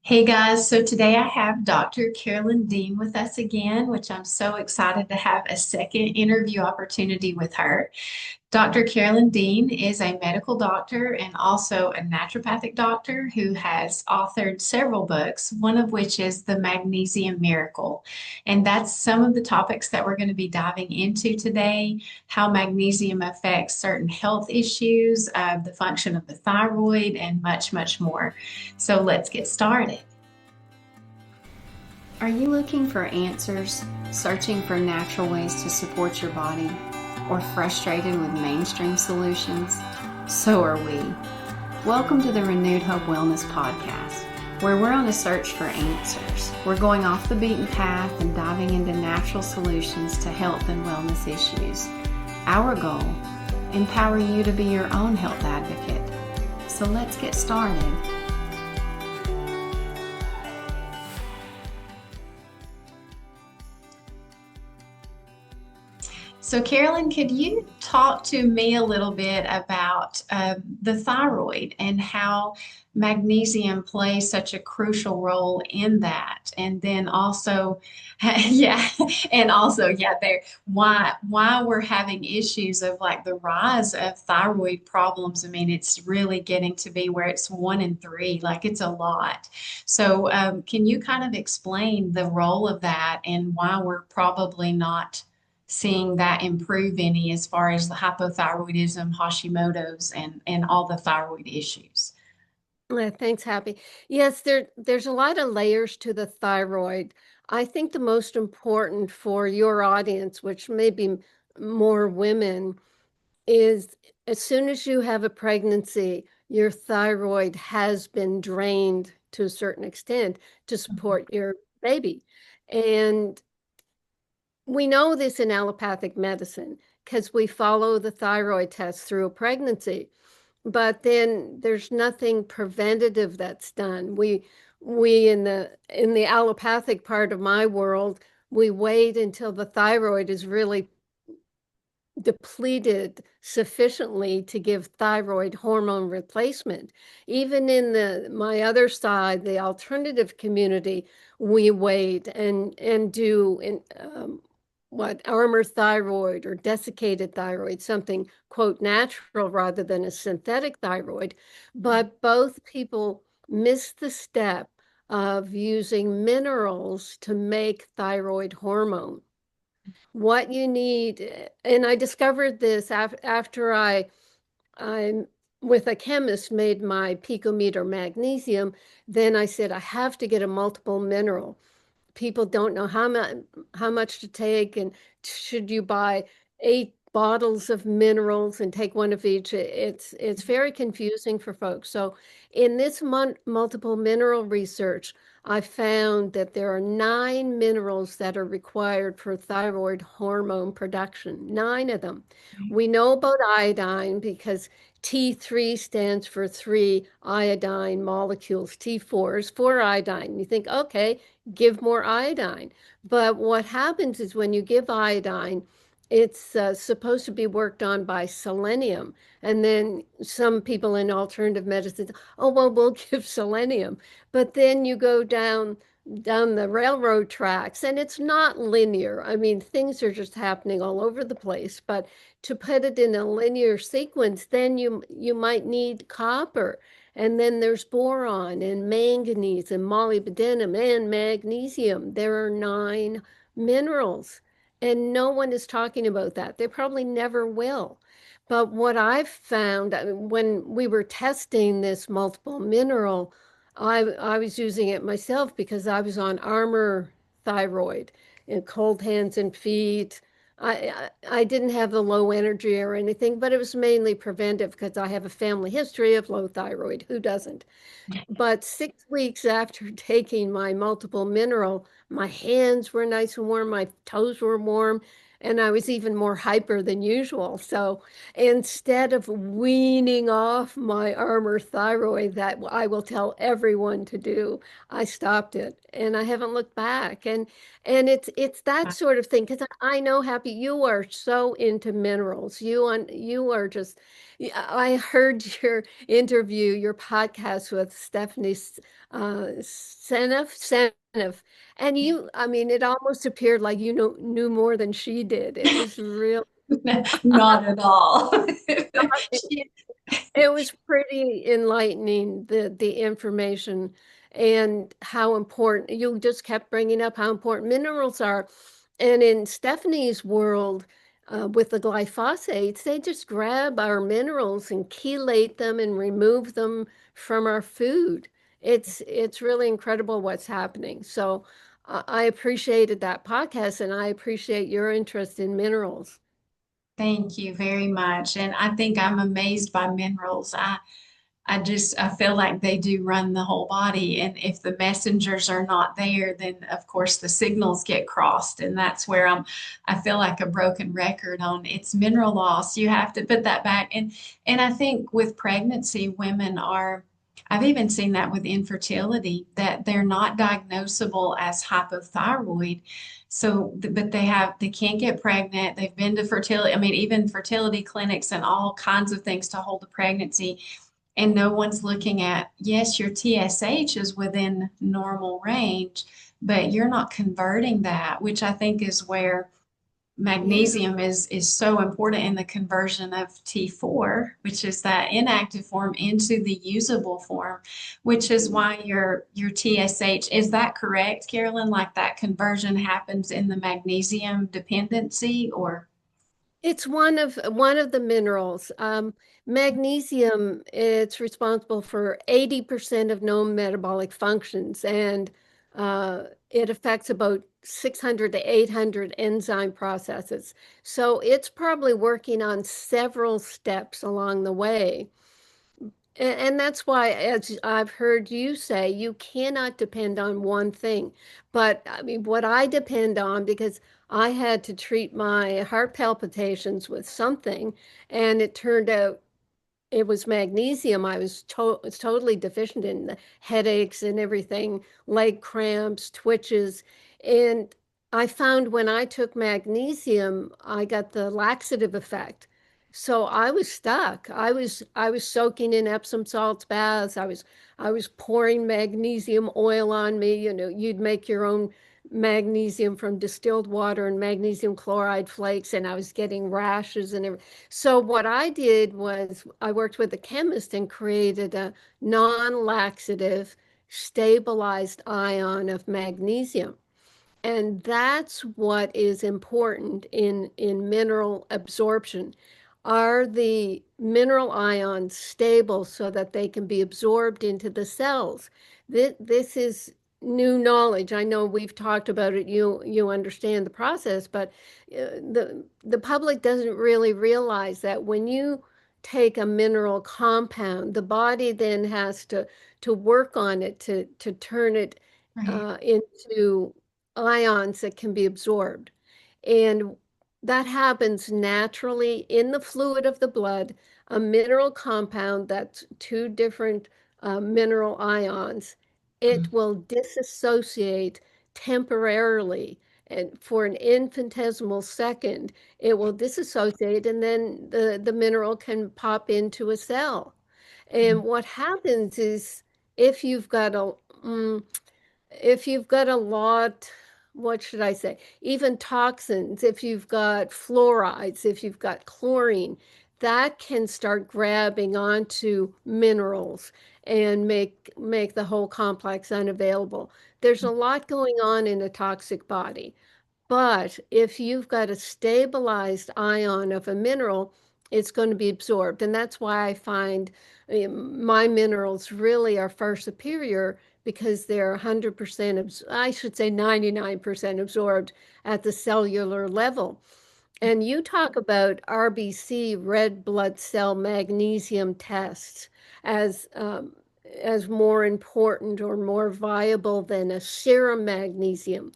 Hey guys, so today I have Dr. Carolyn Dean with us again, which I'm so excited to have a second interview opportunity with her. Dr. Carolyn Dean is a medical doctor and also a naturopathic doctor who has authored several books, one of which is The Magnesium Miracle. And that's some of the topics that we're going to be diving into today, how magnesium affects certain health issues, the function of the thyroid, and much, much more. So let's get started. Are you looking for answers, searching for natural ways to support your body, or frustrated with mainstream solutions? So are we. Welcome to the Renewed Hope Wellness Podcast, where we're on a search for answers. We're going off the beaten path and diving into natural solutions to health and wellness issues. Our goal, empower you to be your own health advocate. So let's get started. So, Carolyn, could you talk to me a little bit about the thyroid and how magnesium plays such a crucial role in that? And then also, yeah, and also, yeah, there why we're having issues of like the rise of thyroid problems. I mean, it's really getting to be where it's 1 in 3, like it's a lot. So, can you kind of explain the role of that and why we're probably not seeing that improve any as far as the hypothyroidism, Hashimoto's, and all the thyroid issues? Thanks, Happy. Yes, there's a lot of layers to the thyroid. I think the most important for your audience, which may be more women, is as soon as you have a pregnancy, your thyroid has been drained to a certain extent to support your baby. And we know this in allopathic medicine because we follow the thyroid test through a pregnancy, but then there's nothing preventative that's done. We in the allopathic part of my world, we wait until the thyroid is really depleted sufficiently to give thyroid hormone replacement. Even in my other side, the alternative community, we wait and do what armor thyroid or desiccated thyroid, something quote natural rather than a synthetic thyroid. But both people miss the step of using minerals to make thyroid hormone. What you need, and I discovered this after I with a chemist made my picometer magnesium. Then I said I have to get a multiple mineral. People don't know how much to take, and should you buy 8 bottles of minerals and take one of each? It's very confusing for folks. So in this multiple mineral research, I found that there are 9 minerals that are required for thyroid hormone production, 9 of them. We know about iodine because T3 stands for 3 iodine molecules. T4 is 4 iodine. You think, okay, give more iodine. But what happens is when you give iodine, it's supposed to be worked on by selenium. And then some people in alternative medicine, oh, well, we'll give selenium. But then you go down the railroad tracks and it's not linear. I mean, things are just happening all over the place. But to put it in a linear sequence, then you might need copper. And then there's boron and manganese and molybdenum and magnesium. There are 9 minerals. And no one is talking about that. They probably never will. But what I've found when we were testing this multiple mineral, I was using it myself because I was on armor thyroid and cold hands and feet. I didn't have the low energy or anything, but it was mainly preventive because I have a family history of low thyroid. Who doesn't? But 6 weeks after taking my multiple mineral, my hands were nice and warm, my toes were warm. and I was even more hyper than usual. So instead of weaning off my armor thyroid that I will tell everyone to do, I stopped it and I haven't looked back. And it's that sort of thing because I know, Happy, you are so into minerals. You are just. I heard your interview, your podcast with Stephanie Seneff, and I mean, it almost appeared like you knew more than she did. It was real. Not at all. She- It was pretty enlightening, the information and how important you just kept bringing up how important minerals are. And in Stephanie's world, with the glyphosates, they just grab our minerals and chelate them and remove them from our food. It's really incredible what's happening. So I appreciated that podcast, and I appreciate your interest in minerals. Thank you very much. And I think I'm amazed by minerals. I feel like they do run the whole body. And if the messengers are not there, then of course the signals get crossed. And that's where I feel like a broken record on it's mineral loss. You have to put that back. And I think with pregnancy, I've even seen that with infertility, that they're not diagnosable as hypothyroid. So, but they can't get pregnant. They've been to fertility, I mean, even fertility clinics and all kinds of things to hold the pregnancy, and no one's looking at, yes, your TSH is within normal range, but you're not converting that, which I think is where Yeah. magnesium is so important in the conversion of T4, which is that inactive form into the usable form, which is why your TSH, is that correct, Carolyn? Like that conversion happens in the magnesium dependency or It's one of the minerals. Magnesium, it's responsible for 80% of known metabolic functions, and it affects about 600 to 800 enzyme processes. So it's probably working on several steps along the way. And that's why, as I've heard you say, you cannot depend on one thing. But I mean, what I depend on, because I had to treat my heart palpitations with something, and it turned out it was magnesium. Was totally deficient in the headaches and everything, leg cramps, twitches. And I found when I took magnesium, I got the laxative effect. So I was stuck. I was soaking in Epsom salts baths. I was pouring magnesium oil on me. You'd make your own magnesium from distilled water and magnesium chloride flakes, and I was getting rashes and everything. So what I did was I worked with a chemist and created a non-laxative stabilized ion of magnesium. And that's what is important in mineral absorption. Are the mineral ions stable so that they can be absorbed into the cells? This is new knowledge. I know we've talked about it. You understand the process, but the public doesn't really realize that when you take a mineral compound, the body then has to work on it to turn it right? into ions that can be absorbed. And that happens naturally in the fluid of the blood, a mineral compound that's two different mineral ions. It will disassociate temporarily. And for an infinitesimal second, it will disassociate, and then the mineral can pop into a cell. And what happens is if you've got a, mm, if you've got a lot, what should I say? Even toxins, if you've got fluorides, if you've got chlorine, that can start grabbing onto minerals and make the whole complex unavailable. There's a lot going on in a toxic body. But if you've got a stabilized ion of a mineral, it's going to be absorbed. And that's why I find my minerals really are far superior because they're 100%, I should say 99% absorbed at the cellular level. And you talk about RBC, red blood cell magnesium tests, as as more important or more viable than a serum magnesium.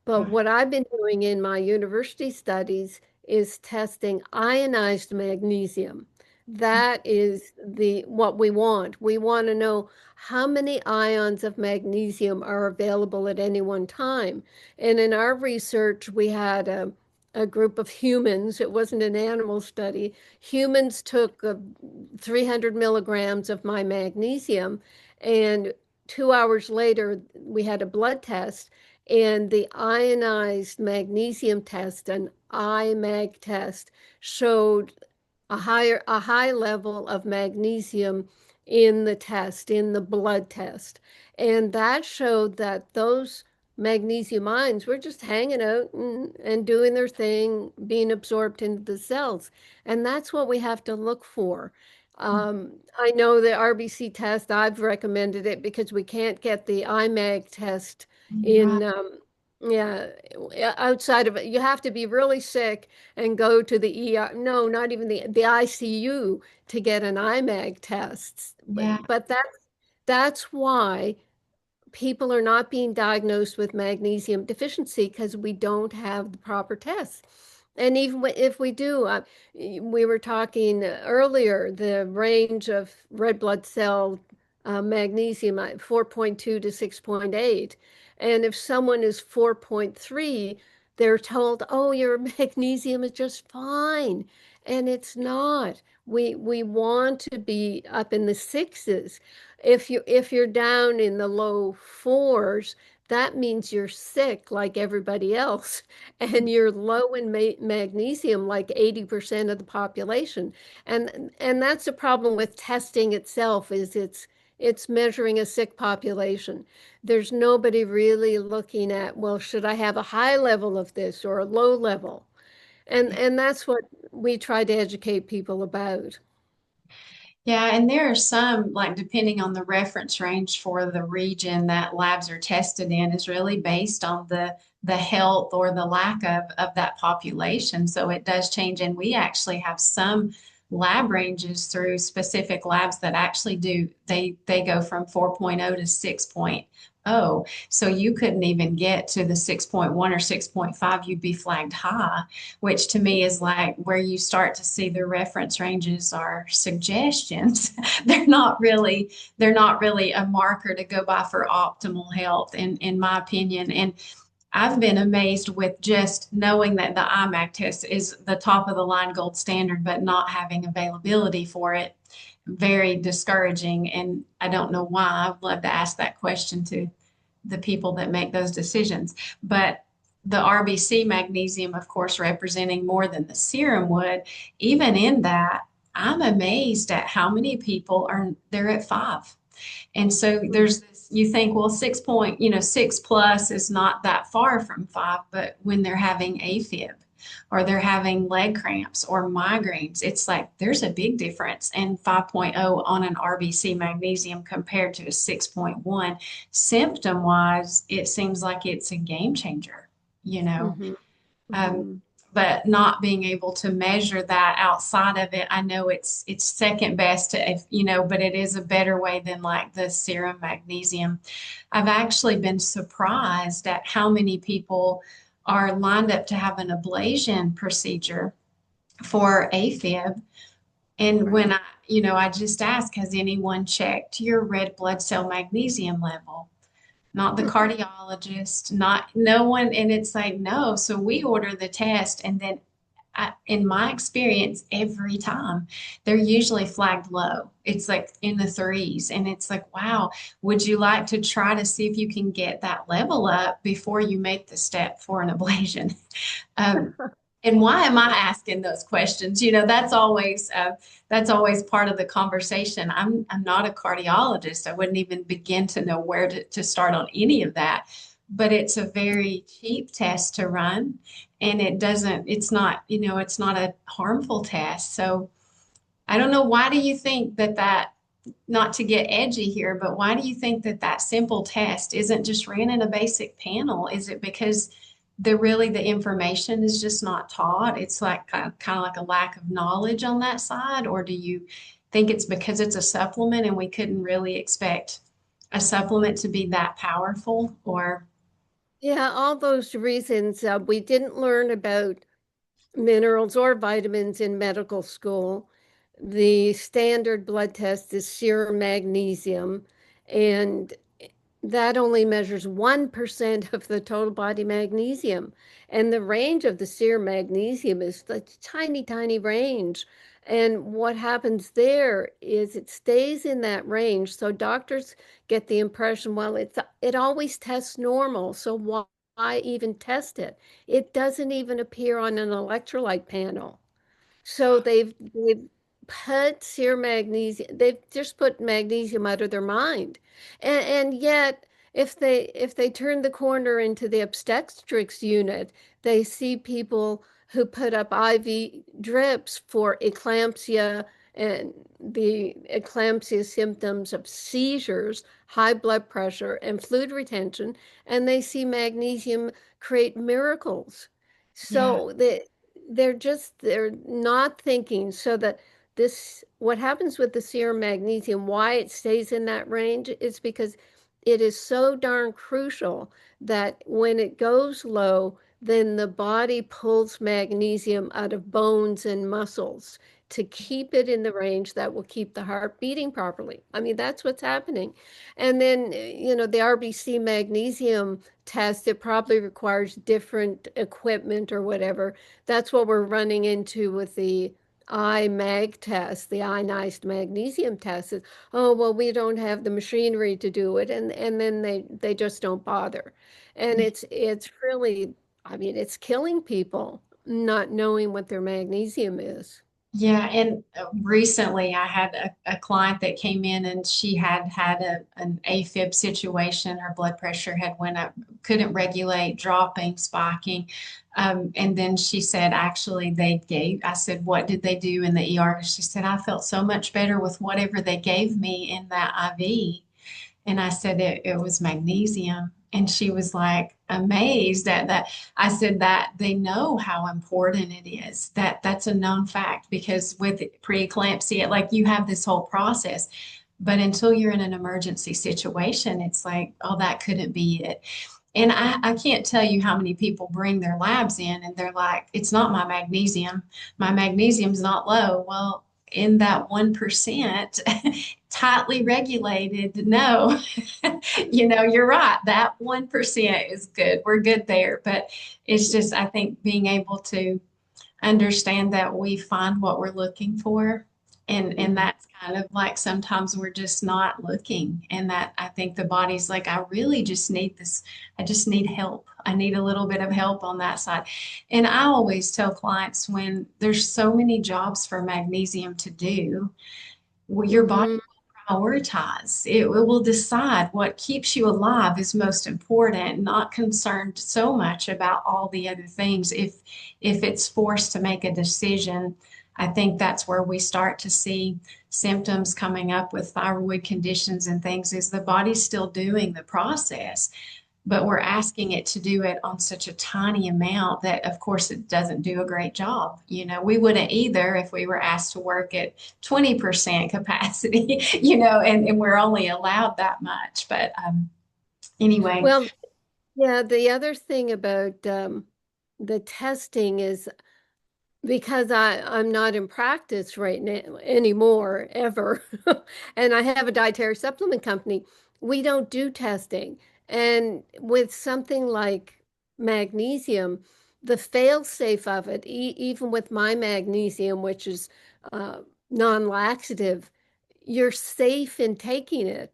But what I've been doing in my university studies is testing ionized magnesium. That is the what we want. We want to know how many ions of magnesium are available at any one time. And in our research, we had a group of humans. It wasn't an animal study. Humans took 300 milligrams of my magnesium, and 2 hours later, we had a blood test, and the ionized magnesium test, an IMAG test, showed a high level of magnesium in the test, in the blood test. And that showed that those magnesium ions were just hanging out and doing their thing, being absorbed into the cells. And that's what we have to look for. I know the RBC test, I've recommended it because we can't get the IMAG test Right. in, yeah, outside of it. You have to be really sick and go to the ER. No, not even the ICU to get an IMAG test. Yeah. But that's why people are not being diagnosed with magnesium deficiency because we don't have the proper tests. And even if we do, we were talking earlier, the range of red blood cell magnesium, 4.2 to 6.8. And if someone is 4.3, they're told, oh, your magnesium is just fine. And it's not. We want to be up in the sixes. If you're down in the low fours, that means you're sick like everybody else, and you're low in magnesium like 80% of the population. And that's a problem with testing itself, is it's measuring a sick population. There's nobody really looking at, well, should I have a high level of this or a low level? And that's what we try to educate people about. Yeah, and there are some, like depending on the reference range for the region that labs are tested in, is really based on the health or the lack of that population. So it does change, and we actually have some lab ranges through specific labs that actually do they go from 4.0 to 6.0. So you couldn't even get to the 6.1 or 6.5, you'd be flagged high, which to me is like where you start to see the reference ranges are suggestions. They're not really a marker to go by for optimal health, in my opinion. And I've been amazed with just knowing that the IMAC test is the top of the line gold standard, but not having availability for it. Very discouraging. And I don't know why. I'd love to ask that question to the people that make those decisions. But the RBC magnesium, of course, representing more than the serum would, even in that, I'm amazed at how many people they're at 5. And so there's this, you think, well, 6 point, 6+ is not that far from 5, but when they're having AFib or they're having leg cramps or migraines, it's like there's a big difference in 5.0 on an RBC magnesium compared to a 6.1. Symptom wise, it seems like it's a game changer, you know. Mhm, Um, mhm. but not being able to measure that outside of it, I know it's second best to, but it is a better way than like the serum magnesium. I've actually been surprised at how many people are lined up to have an ablation procedure for AFib. And when Right. I just ask, has anyone checked your red blood cell magnesium level? Not the cardiologist, not no one. And it's like, no. So we order the test, and then in my experience, every time they're usually flagged low. It's like in the threes. And it's like, wow, would you like to try to see if you can get that level up before you make the step for an ablation? Um, and why am I asking those questions? That's always part of the conversation. I'm not a cardiologist. I wouldn't even begin to know where to start on any of that. But it's a very cheap test to run, and it's not a harmful test. So I don't know, why do you think that not to get edgy here, but why do you think that simple test isn't just ran in a basic panel? Is it because the information is just not taught? It's like kind of like a lack of knowledge on that side, or do you think it's because it's a supplement and we couldn't really expect a supplement to be that powerful? Or Yeah, all those reasons. We didn't learn about minerals or vitamins in medical school. The standard blood test is serum magnesium, and that only measures 1% of the total body magnesium. And the range of the serum magnesium is the tiny, tiny range. And what happens there is it stays in that range. So doctors get the impression, well, it always tests normal. So why even test it? It doesn't even appear on an electrolyte panel. So they've put serum magnesium, they've just put magnesium out of their mind. And yet if they turn the corner into the obstetrics unit, they see people who put up IV drips for eclampsia and the eclampsia symptoms of seizures, high blood pressure, and fluid retention, and they see magnesium create miracles. Yeah. So they're not thinking so that this what happens with the serum magnesium, why it stays in that range is because it is so darn crucial that when it goes low, then the body pulls magnesium out of bones and muscles to keep it in the range that will keep the heart beating properly. I mean, that's what's happening. And then, the RBC magnesium test, it probably requires different equipment or whatever. That's what we're running into with the IMAG test, the ionized magnesium test. Is, oh, well, we don't have the machinery to do it, and then they just don't bother. And it's really, I mean, it's killing people not knowing what their magnesium is. Yeah, and recently I had a client that came in and she had had an AFib situation. Her blood pressure had went up, couldn't regulate, dropping, spiking. And then she said, actually, I said, what did they do in the ER? And she said, I felt so much better with whatever they gave me in that IV. And I said it was magnesium. And she was like amazed at that. I said that they know how important it is. That's a known fact because with preeclampsia, like you have this whole process. But until you're in an emergency situation, it's like, oh, that couldn't be it. And I can't tell you how many people bring their labs in and they're like, it's not my magnesium. My magnesium's not low. Well, in that 1%, tightly regulated, no, you're right. That 1% is good. We're good there. But it's just, I think being able to understand that we find what we're looking for. And that's kind of like sometimes we're just not looking. And that I think the body's like, I really just need this. I just need help. I need a little bit of help on that side. And I always tell clients when there's so many jobs for magnesium to do, well, your body Mhm. prioritize. It will decide what keeps you alive is most important, not concerned so much about all the other things. If it's forced to make a decision, I think that's where we start to see symptoms coming up with thyroid conditions and things is the body's still doing the process, but we're asking it to do it on such a tiny amount that of course it doesn't do a great job. We wouldn't either if we were asked to work at 20% capacity, and we're only allowed that much. But anyway. Well, yeah, the other thing about the testing is because I'm not in practice right now anymore, ever, and I have a dietary supplement company, we don't do testing. And with something like magnesium, the fail-safe of it, even with my magnesium, which is uh, non-laxative, you're safe in taking it.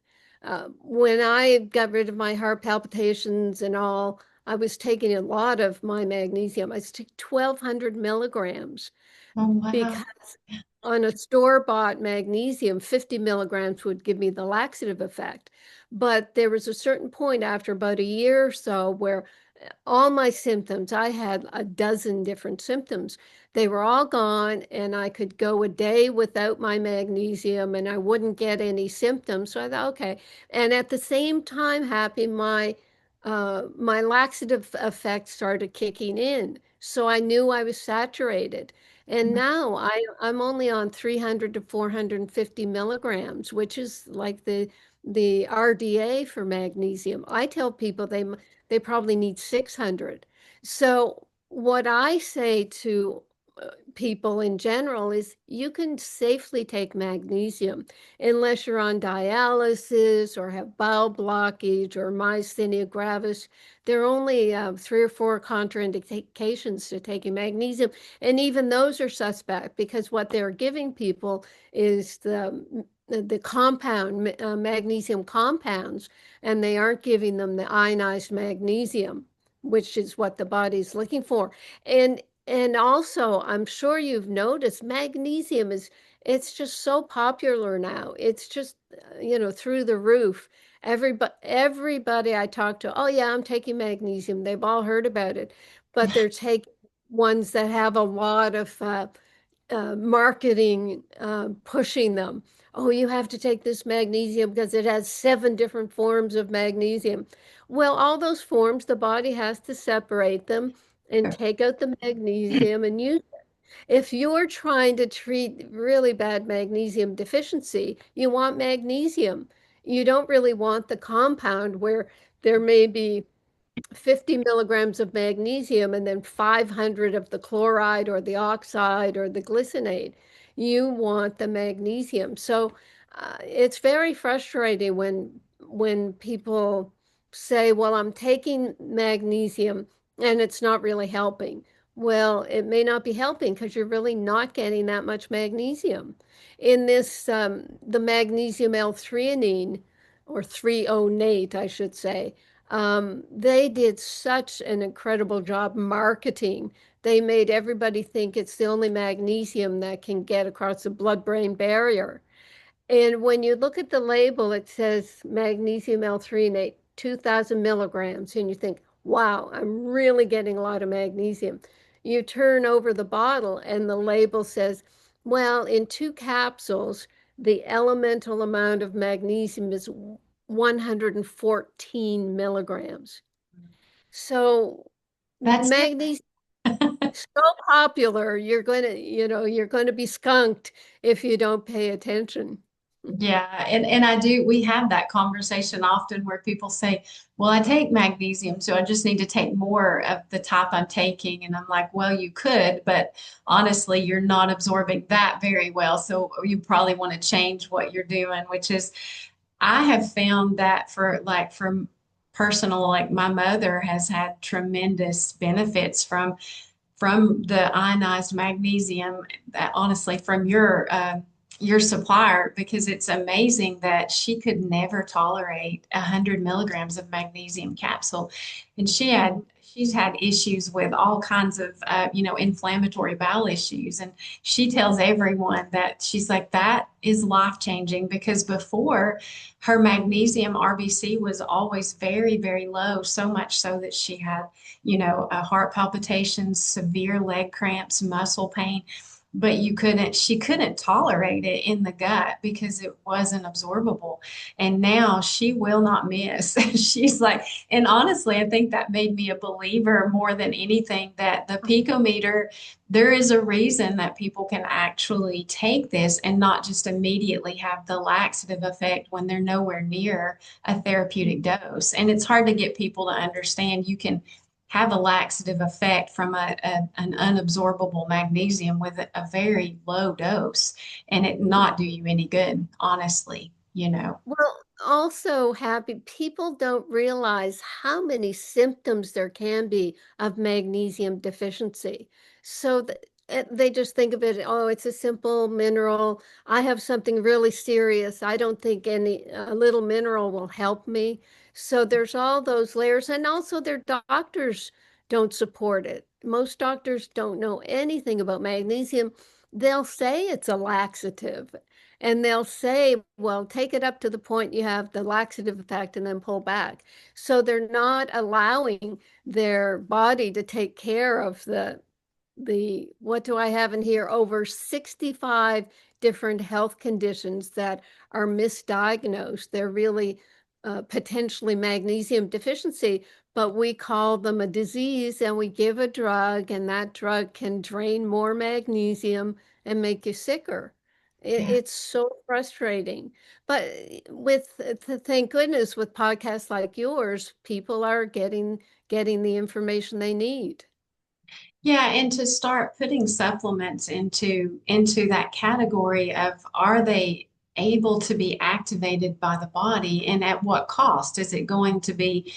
When I got rid of my heart palpitations and all, I was taking a lot of my magnesium. I took 1,200 milligrams Oh, wow. because on a store-bought magnesium, 50 milligrams would give me the laxative effect. But there was a certain point after about a year or so where all my symptoms, I had a dozen different symptoms. They were all gone, and I could go a day without my magnesium and I wouldn't get any symptoms. So I thought, okay. And at the same time, Happy, my laxative effect started kicking in. So I knew I was saturated. And now I'm only on 300 to 450 milligrams, which is like the RDA for magnesium. I tell people they probably need 600. So what I say to people in general is you can safely take magnesium unless you're on dialysis or have bowel blockage or myasthenia gravis. There are only 3 or 4 contraindications to taking magnesium, and even those are suspect because what they're giving people is the compound magnesium compounds, and they aren't giving them the ionized magnesium, which is what the body's looking for. And also, I'm sure you've noticed magnesium it's just so popular now. It's just, through the roof. Everybody I talk to, oh yeah, I'm taking magnesium. They've all heard about it, but they're taking ones that have a lot of marketing pushing them. Oh, you have to take this magnesium because it has 7 different forms of magnesium. Well, all those forms, the body has to separate them and take out the magnesium and use it. If you're trying to treat really bad magnesium deficiency, you want magnesium. You don't really want the compound where there may be 50 milligrams of magnesium and then 500 of the chloride or the oxide or the glycinate. You want the magnesium. So it's very frustrating when people say, well, I'm taking magnesium and it's not really helping. Well, it may not be helping because you're really not getting that much magnesium. In this, the magnesium L-threonine, or threonate, I should say, they did such an incredible job marketing. They made everybody think it's the only magnesium that can get across the blood-brain barrier. And when you look at the label, it says magnesium L-threonate, 2,000 milligrams, and you think, wow, I'm really getting a lot of magnesium. You turn over the bottle and the label says, well, in 2 capsules, the elemental amount of magnesium is 114 milligrams. So That's it. magnesium is so popular, you're going to be skunked if you don't pay attention. Yeah, and I do, we have that conversation often where people say, well, I take magnesium, so I just need to take more of the type I'm taking. And I'm like, well, you could, but honestly, you're not absorbing that very well. So you probably want to change what you're doing, which is, I have found that from personal, like my mother has had tremendous benefits from the ionized magnesium, that honestly from your supplier, because it's amazing that she could never tolerate 100 milligrams of magnesium capsule, and she's had issues with all kinds of inflammatory bowel issues, and she tells everyone that she's like, that is life changing, because before, her magnesium RBC was always very, very low, so much so that she had heart palpitations, severe leg cramps, muscle pain, but she couldn't tolerate it in the gut because it wasn't absorbable. And now she will not miss. She's like, and honestly, I think that made me a believer more than anything, that the picometer, there is a reason that people can actually take this and not just immediately have the laxative effect when they're nowhere near a therapeutic dose. And it's hard to get people to understand you can have a laxative effect from an unabsorbable magnesium with a very low dose and it not do you any good, honestly. Well, also, happy people don't realize how many symptoms there can be of magnesium deficiency. So they just think of it, oh, it's a simple mineral. I have something really serious. I don't think a little mineral will help me. So there's all those layers, and also their doctors don't support it. Most doctors don't know anything about magnesium. They'll say it's a laxative. And they'll say, well, take it up to the point you have the laxative effect and then pull back. So they're not allowing their body to take care of what do I have in here? Over 65 different health conditions that are misdiagnosed. They're really potentially magnesium deficiency, but we call them a disease and we give a drug, and that drug can drain more magnesium and make you sicker. Yeah. It's so frustrating. But thank goodness, with podcasts like yours, people are getting the information they need. Yeah, and to start putting supplements into that category of, are they able to be activated by the body, and at what cost? Is it going to be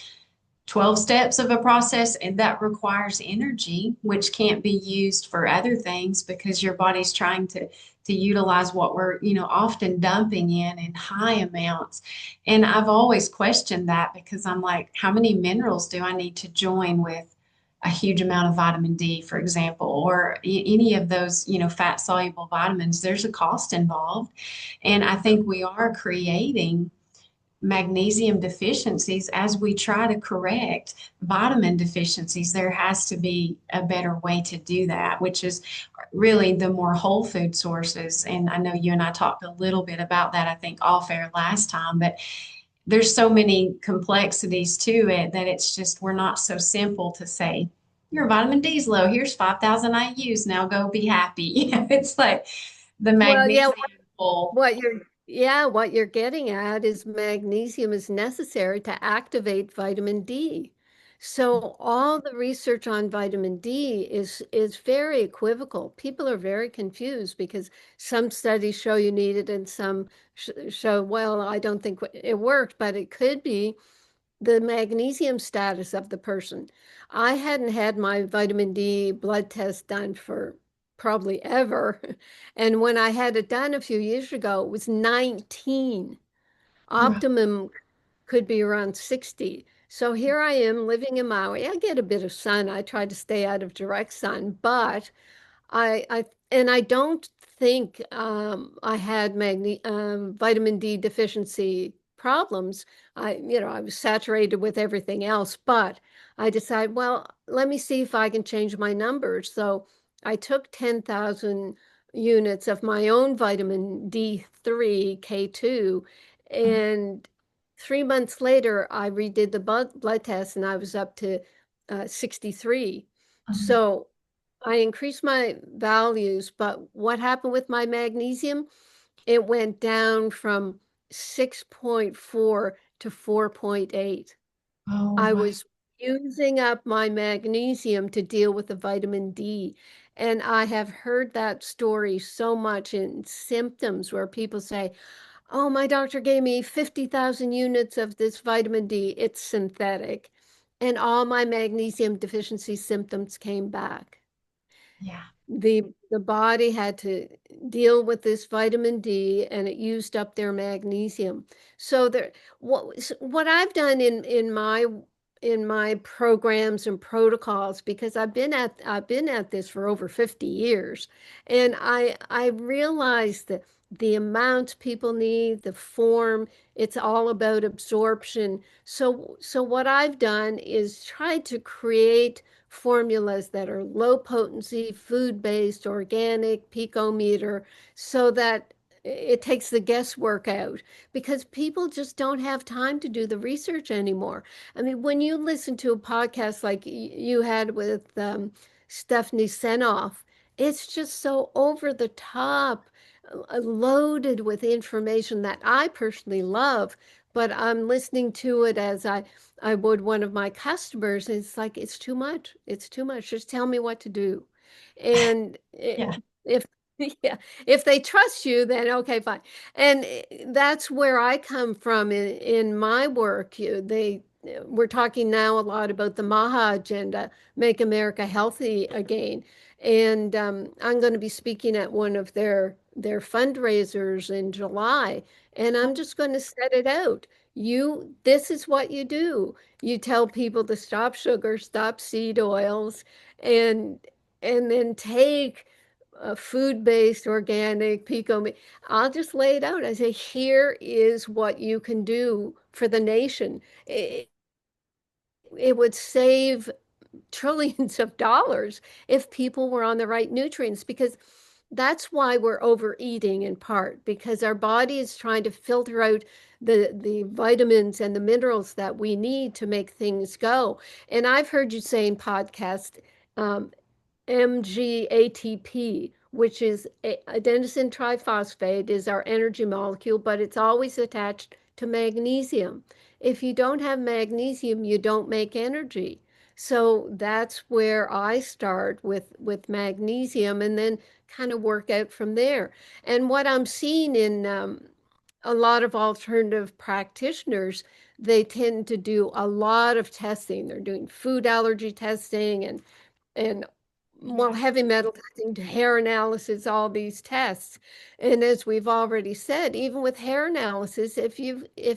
12 steps of a process and that requires energy, which can't be used for other things because your body's trying to utilize what we're, often dumping in high amounts. And I've always questioned that, because I'm like, how many minerals do I need to join with a huge amount of vitamin D, for example, or any of those, fat soluble vitamins? There's a cost involved. And I think we are creating magnesium deficiencies as we try to correct vitamin deficiencies. There has to be a better way to do that, which is really the more whole food sources. And I know you and I talked a little bit about that, I think, off air last time, but there's so many complexities to it that it's just, we're not so simple to say, your vitamin D's low, here's 5,000 IU's, now go be happy. It's like the Well, yeah, magnesium full. what you're getting at is magnesium is necessary to activate vitamin D. So all the research on vitamin D is very equivocal. People are very confused because some studies show you need it and some show, well, I don't think it worked, but it could be the magnesium status of the person. I hadn't had my vitamin D blood test done for probably ever. And when I had it done a few years ago, it was 19. Optimum could be around 60. So here I am living in Maui. I get a bit of sun. I try to stay out of direct sun, but I don't think I had vitamin D deficiency problems. I was saturated with everything else, but I decided, well, let me see if I can change my numbers. So I took 10,000 units of my own vitamin D3, K2, and 3 months later, I redid the blood test and I was up to 63. So I increased my values, but what happened with my magnesium? It went down from 6.4 to 4.8. Oh I my. was using up my magnesium to deal with the vitamin D. And I have heard that story so much in symptoms where people say, oh, my doctor gave me 50,000 units of this vitamin D. It's synthetic. And all my magnesium deficiency symptoms came back. Yeah. The body had to deal with this vitamin D and it used up their magnesium. So what I've done in my programs and protocols, because I've been at this for over 50 years, and I realized that the amount people need, the form, it's all about absorption. So what I've done is tried to create formulas that are low potency, food-based, organic, picometer, so that it takes the guesswork out, because people just don't have time to do the research anymore. I mean, when you listen to a podcast like you had with Stephanie Senoff, it's just so over the top, loaded with information that I personally love, but I'm listening to it as I would one of my customers. It's like, it's too much. It's too much. Just tell me what to do. And Yeah. if yeah, if they trust you, then okay, fine. And that's where I come from in my work. We're talking now a lot about the MAHA agenda, Make America Healthy Again. And I'm going to be speaking at one of their fundraisers in July. And I'm just going to set it out. This is what you do. You tell people to stop sugar, stop seed oils, and then take food-based, organic, pico. I'll just lay it out. I say, here is what you can do for the nation. It would save trillions of dollars if people were on the right nutrients, because that's why we're overeating, in part because our body is trying to filter out the vitamins and the minerals that we need to make things go. And I've heard you say in podcast, MGATP. which is adenosine triphosphate is our energy molecule, but it's always attached to magnesium. If you don't have magnesium, you don't make energy. So that's where I start with magnesium and then kind of work out from there. And what I'm seeing in a lot of alternative practitioners, they tend to do a lot of testing. They're doing food allergy testing and more Yeah. heavy metal testing, hair analysis, all these tests. And as we've already said, even with hair analysis, if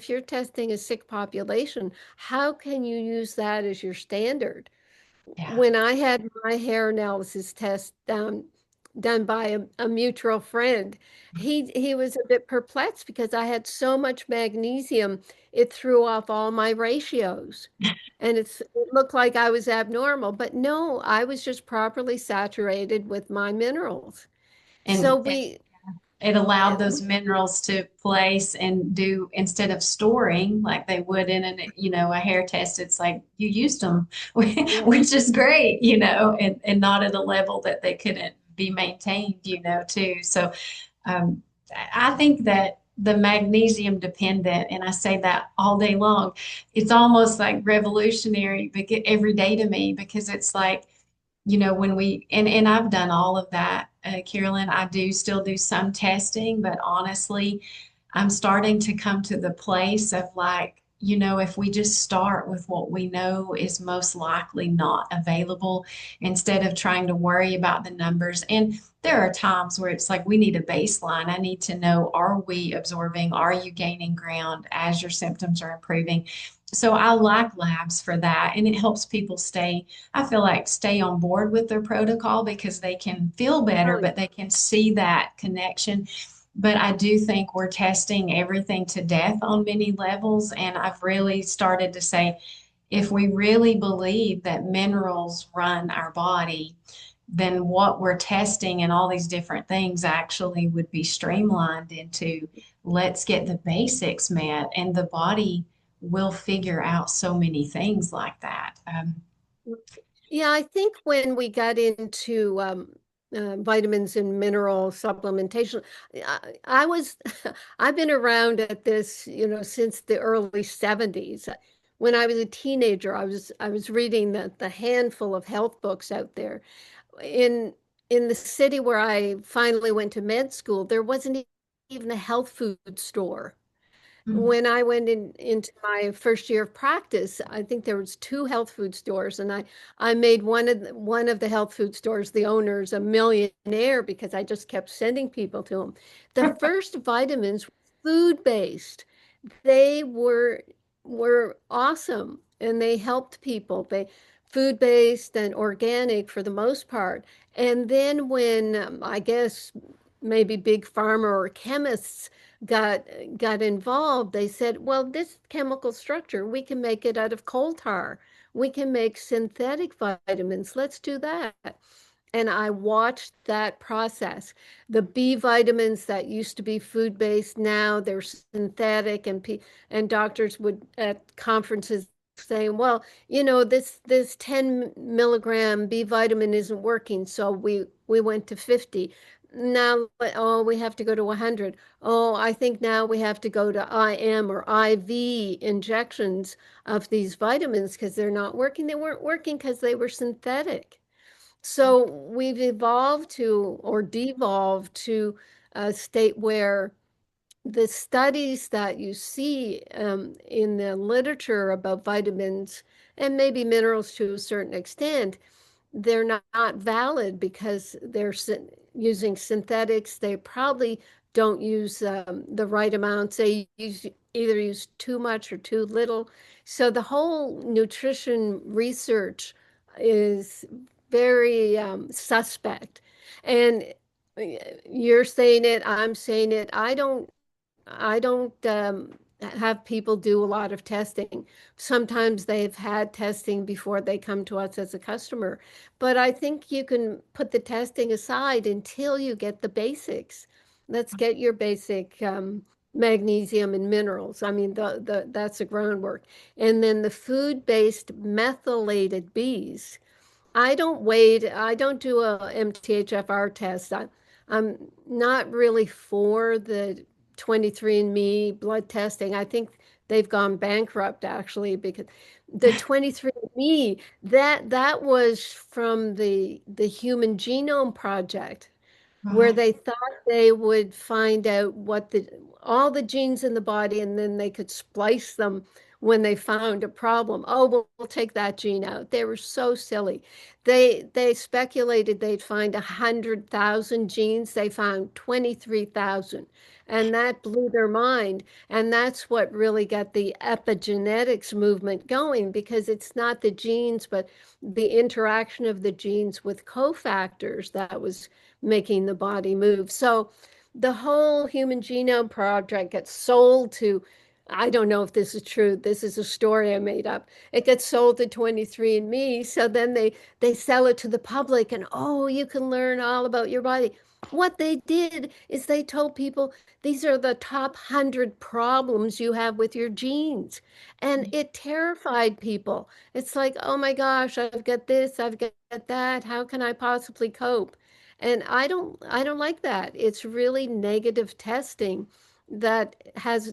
you're testing a sick population, how can you use that as your standard? Yeah. When I had my hair analysis test done by a mutual friend, he was a bit perplexed because I had so much magnesium, it threw off all my ratios. And it looked like I was abnormal, but no, I was just properly saturated with my minerals. So And it allowed those minerals to place and do instead of storing like they would in a hair test. It's like you used them, yeah, which is great, and not at a level that they couldn't be maintained, too. So um, I think that the magnesium dependent, and I say that all day long, it's almost like revolutionary every day to me because it's like, when and I've done all of that, Carolyn, I do still do some testing, but honestly, I'm starting to come to the place of like, if we just start with what we know is most likely not available instead of trying to worry about the numbers. And there are times where it's like we need a baseline. I need to know, are we absorbing? Are you gaining ground as your symptoms are improving? So I like labs for that. And it helps people I feel like stay on board with their protocol because they can feel better, really. but they can see that connection. But I do think we're testing everything to death on many levels. And I've really started to say, if we really believe that minerals run our body, then what we're testing and all these different things actually would be streamlined into let's get the basics met, and the body will figure out so many things like that. Yeah, I think when we got into vitamins and mineral supplementation, I was, I've been around at this, since the early 70s. When I was a teenager, I was reading the handful of health books out there. In in the city where I finally went to med school, there wasn't even a health food store. Mm. When I went into my first year of practice, I think there was two health food stores, and I made one of the health food stores, the owners, a millionaire because I just kept sending people to him. The first vitamins were food-based. They were awesome and they helped people. They food-based and organic for the most part. And then when I guess maybe big pharma or chemists got got involved, they said, well, this chemical structure, we can make it out of coal tar. We can make synthetic vitamins. Let's do that. And I watched that process. The B vitamins that used to be food-based, now they're synthetic, and doctors would at conferences saying, well, this 10 milligram B vitamin isn't working, so we went to 50. Now, oh, we have to go to 100. Oh, I think now we have to go to IM or IV injections of these vitamins because they're not working. They weren't working because they were synthetic. So we've evolved to or devolved to a state where the studies that you see in the literature about vitamins and maybe minerals to a certain extent, they're not valid because they're using synthetics. They probably don't use the right amounts. They either use too much or too little. So the whole nutrition research is very suspect. And you're saying it, I'm saying it. I don't have people do a lot of testing. Sometimes they've had testing before they come to us as a customer, but I think you can put the testing aside until you get the basics. Let's get your basic magnesium and minerals. I mean, that's the groundwork. And then the food-based methylated Bs. I don't do a MTHFR test. I'm not really for the 23andMe blood testing. I think they've gone bankrupt actually because the 23andMe that was from the Human Genome Project where Right. they thought they would find out what the all the genes in the body and then they could splice them when they found a problem. Oh, we'll take that gene out. They were so silly. They speculated they'd find 100,000 genes. They found 23,000. And that blew their mind. And that's what really got the epigenetics movement going because it's not the genes, but the interaction of the genes with cofactors that was making the body move. So the whole Human Genome Project gets sold to, I don't know if this is true. This is a story I made up. It gets sold to 23andMe. So then they sell it to the public and oh, you can learn all about your body. What they did is they told people these are the top 100 problems you have with your genes. And it terrified people. It's like, oh my gosh, I've got this, I've got that. How can I possibly cope? And I don't like that. It's really negative testing that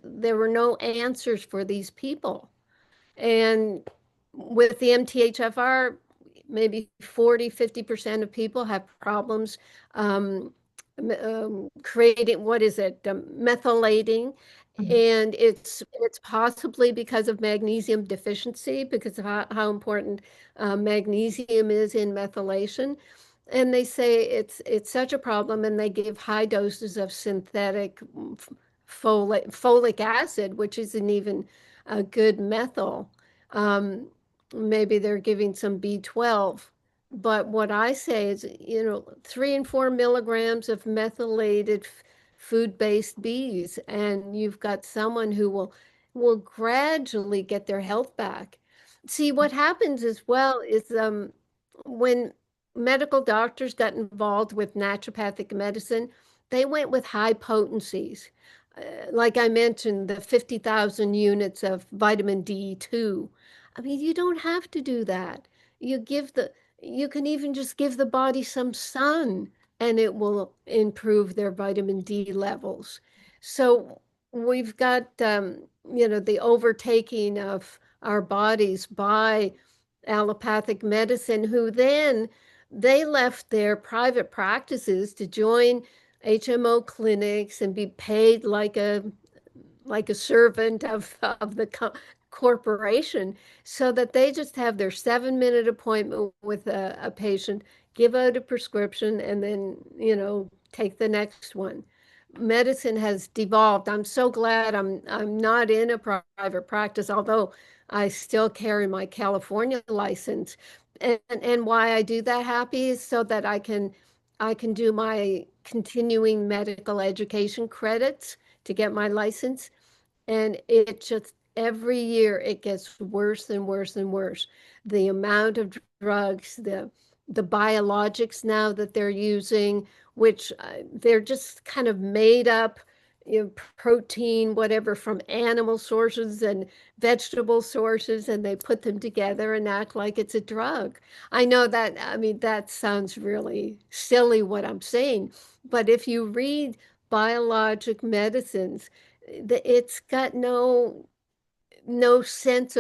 there were no answers for these people. And with the MTHFR, maybe 40-50% of people have problems um, creating, what is it, methylating. Mhm. And it's possibly because of magnesium deficiency, because of how important magnesium is in methylation. And they say it's such a problem, and they give high doses of synthetic folic acid, which isn't even a good methyl. Um, Maybe they're giving some B12. But what I say is, 3 and 4 milligrams of methylated food-based bees, and you've got someone who will gradually get their health back. See, what happens as well is when medical doctors got involved with naturopathic medicine, they went with high potencies. Like I mentioned, the 50,000 units of vitamin D2. I mean, you don't have to do that. You give the, you can even just give the body some sun and it will improve their vitamin D levels. So we've got, the overtaking of our bodies by allopathic medicine, who then they left their private practices to join HMO clinics and be paid like a servant of the corporation, so that they just have their 7-minute appointment with a patient, give out a prescription, and then, take the next one. Medicine has devolved. I'm so glad I'm not in a private practice, although I still carry my California license. And why I do that, Happy, is so that I can do my continuing medical education credits to get my license. And it just every year it gets worse and worse and worse. The amount of drugs, the biologics now that they're using, which they're just kind of made up, protein, whatever, from animal sources and vegetable sources, and they put them together and act like it's a drug. I know that, I mean, that sounds really silly what I'm saying, but if you read biologic medicines, it's got no sense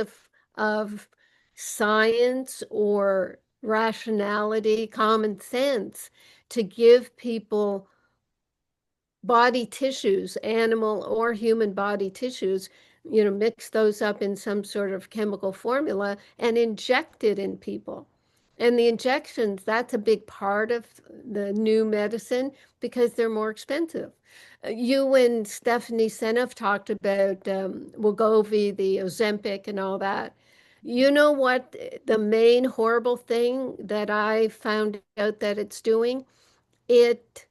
of science or rationality, common sense to give people body tissues, animal or human body tissues, mix those up in some sort of chemical formula and inject it in people. And the injections, that's a big part of the new medicine because they're more expensive. You and Stephanie Seneff talked about Wegovy, the Ozempic, and all that. You know what? The main horrible thing that I found out that it's doing? It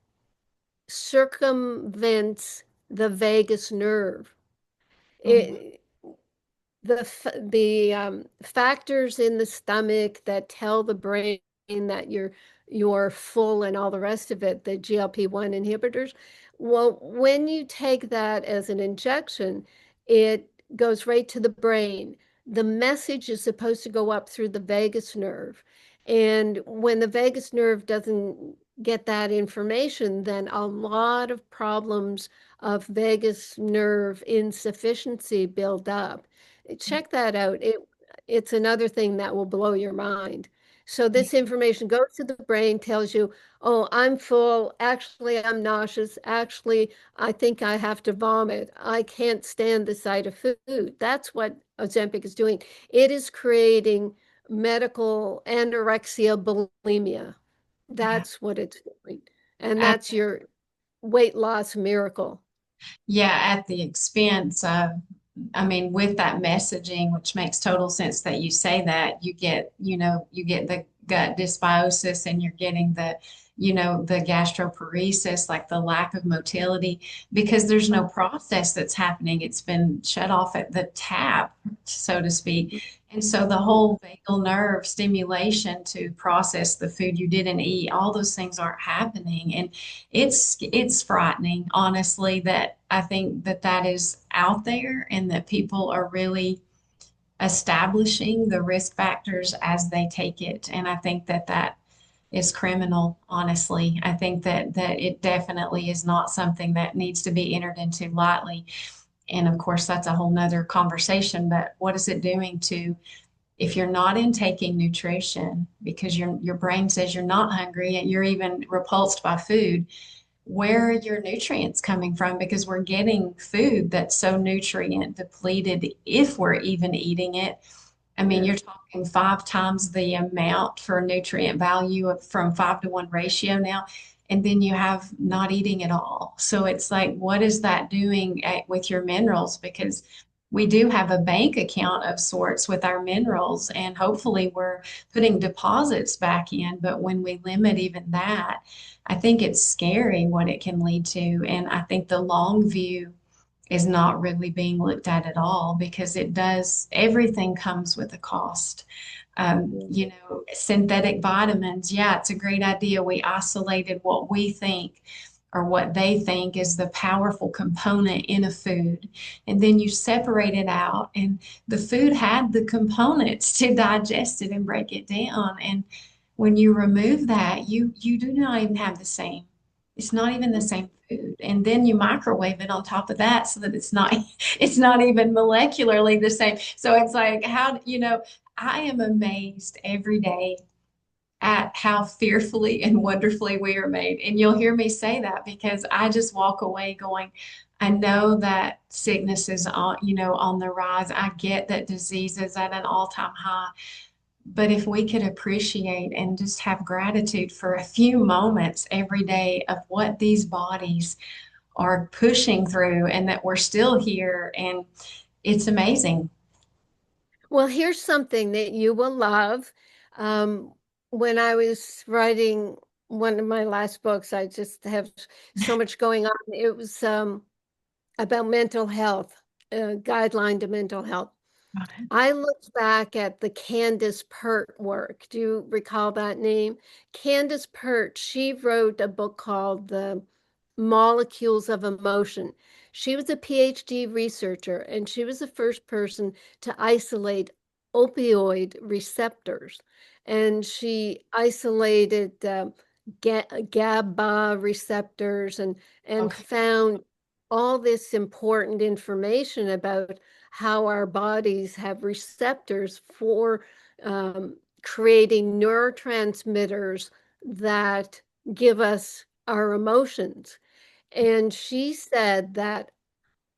circumvents the vagus nerve. Oh, It, the factors in the stomach that tell the brain that you're full and all the rest of it, the GLP-1 inhibitors. Well, when you take that as an injection, it goes right to the brain. The message is supposed to go up through the vagus nerve. And when the vagus nerve get that information, then a lot of problems of vagus nerve insufficiency build up. Check that out. It's another thing that will blow your mind. So this information goes to the brain, tells you, oh, I'm full. Actually, I'm nauseous. Actually, I think I have to vomit. I can't stand the sight of food. That's what Ozempic is doing. It is creating medical anorexia bulimia. Yeah. That's what it's doing. And that's your weight loss miracle. Yeah, at the expense of, I mean, with that messaging, which makes total sense that you say that, you get the gut dysbiosis and you're getting the gastroparesis, like the lack of motility, because there's no process that's happening. It's been shut off at the tap, so to speak. And so the whole vagal nerve stimulation to process the food you didn't eat, all those things aren't happening. And it's frightening, honestly, that I think that that is out there and that people are really establishing the risk factors as they take it. And I think that that is criminal, honestly. I think that it definitely is not something that needs to be entered into lightly. And of course, that's a whole nother conversation. But what is it doing to if you're not intaking nutrition because your brain says you're not hungry and you're even repulsed by food, where are your nutrients coming from? Because we're getting food that's so nutrient depleted if we're even eating it. I mean, Yeah. you're talking 5 times the amount for nutrient value from 5-to-1 ratio now. And then you have not eating at all. So it's like, what is that doing with your minerals? Because we do have a bank account of sorts with our minerals, and hopefully we're putting deposits back in. But when we limit even that, I think it's scary what it can lead to. And I think the long view is not really being looked at all because it does, everything comes with a cost. Synthetic vitamins, yeah, it's a great idea. We isolated what we think or what they think is the powerful component in a food. And then you separate it out, and the food had the components to digest it and break it down. And when you remove that, you do not even have the same. It's not even the same food. And then you microwave it on top of that so that it's not even molecularly the same. So it's like I am amazed every day at how fearfully and wonderfully we are made. And you'll hear me say that because I just walk away going, I know that sickness is on the rise. I get that disease is at an all-time high. But if we could appreciate and just have gratitude for a few moments every day of what these bodies are pushing through and that we're still here, and it's amazing. Well, here's something that you will love. Um, when I was writing one of my last books, I just have so much going on. It was about mental health, guideline to mental health. I looked back at the Candace Pert work. Do you recall that name? Candace Pert, she wrote a book called The Molecules of Emotion. She was a PhD researcher, and she was the first person to isolate opioid receptors. And she isolated GABA receptors and Okay. found all this important information about how our bodies have receptors for creating neurotransmitters that give us our emotions. And she said that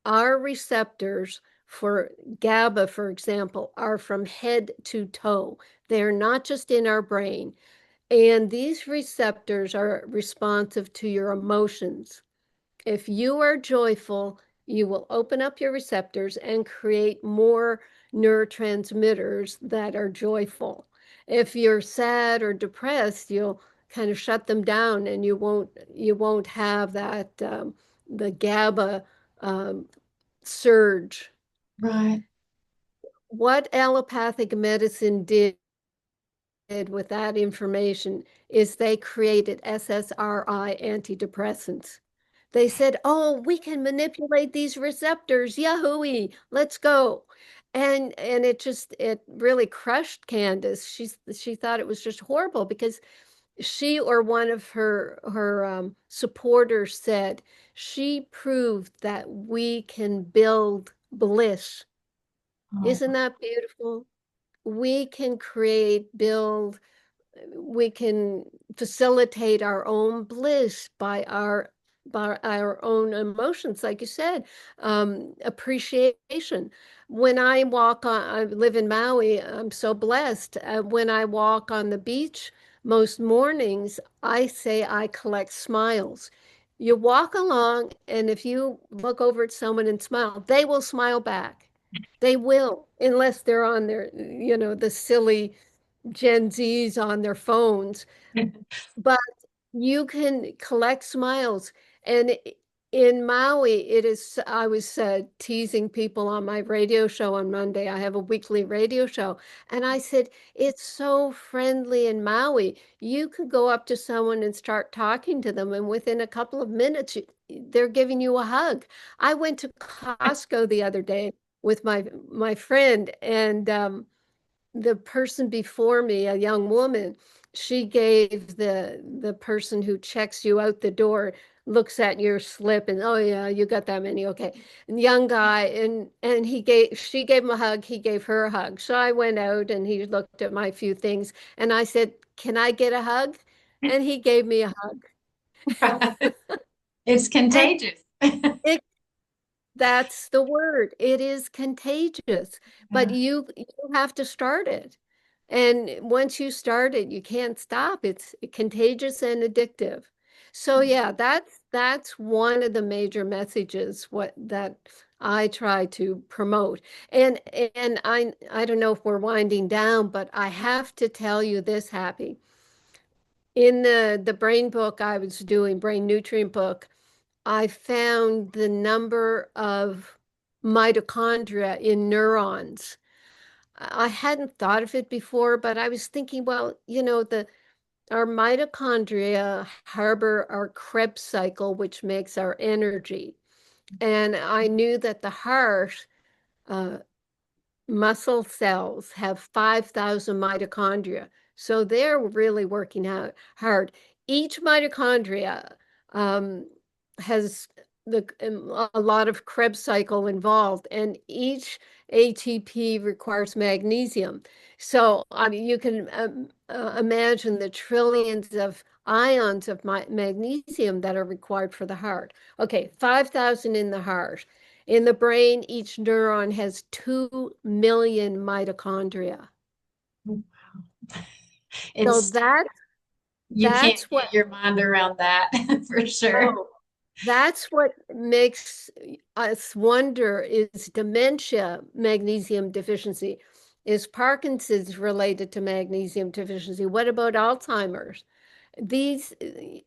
our receptors for GABA, for example, are from head to toe. They're not just in our brain. And these receptors are responsive to your emotions. If you are joyful, you will open up your receptors and create more neurotransmitters that are joyful. If you're sad or depressed, you'll kind of shut them down and you won't have that the GABA um, surge. Right. What allopathic medicine did with that information is they created SSRI antidepressants. They said, "Oh, we can manipulate these receptors. Yahoo! Let's go." And it really crushed Candace. She thought it was just horrible because she or one of her supporters said she proved that we can build bliss. Oh, Isn't that beautiful? We can create, build, we can facilitate our own bliss by our own emotions, like you said, appreciation. When I walk on, I live in Maui, I'm so blessed. When I walk on the beach most mornings, I say I collect smiles. You walk along, and if you look over at someone and smile, they will smile back. They will, unless they're on their, the silly Gen Zs on their phones, but you can collect smiles. And in Maui, it is, I was teasing people on my radio show on Monday. I have a weekly radio show. And I said, it's so friendly in Maui. You could go up to someone and start talking to them, and within a couple of minutes, they're giving you a hug. I went to Costco the other day with my friend, and the person before me, a young woman, she gave the person who checks you out the door, looks at your slip and, oh yeah, you got that many, okay. And young guy, and she gave him a hug, he gave her a hug. So I went out and he looked at my few things and I said, "Can I get a hug?" And he gave me a hug. it's And contagious. it that's the word. It is contagious, but Yeah. you have to start it. And once you start it, you can't stop. It's contagious and addictive. So yeah, that's one of the major messages what that I try to promote. And I don't know if we're winding down, but I have to tell you this, Happy. In the brain book I was doing, brain nutrient book, I found the number of mitochondria in neurons. I hadn't thought of it before, but I was thinking, well, the our mitochondria harbor our Krebs cycle, which makes our energy. And I knew that the heart, uh, muscle cells have 5,000 mitochondria. So they're really working out hard. Each mitochondria um, has a lot of Krebs cycle involved, and each ATP requires magnesium. So I mean, you can imagine the trillions of ions of magnesium that are required for the heart. Okay, 5,000 in the heart. In the brain, each neuron has 2 million mitochondria. So It's you can't that's what, get your mind around that for sure. oh, that's what makes us wonder, is dementia magnesium deficiency? Is Parkinson's related to magnesium deficiency? What about Alzheimer's? These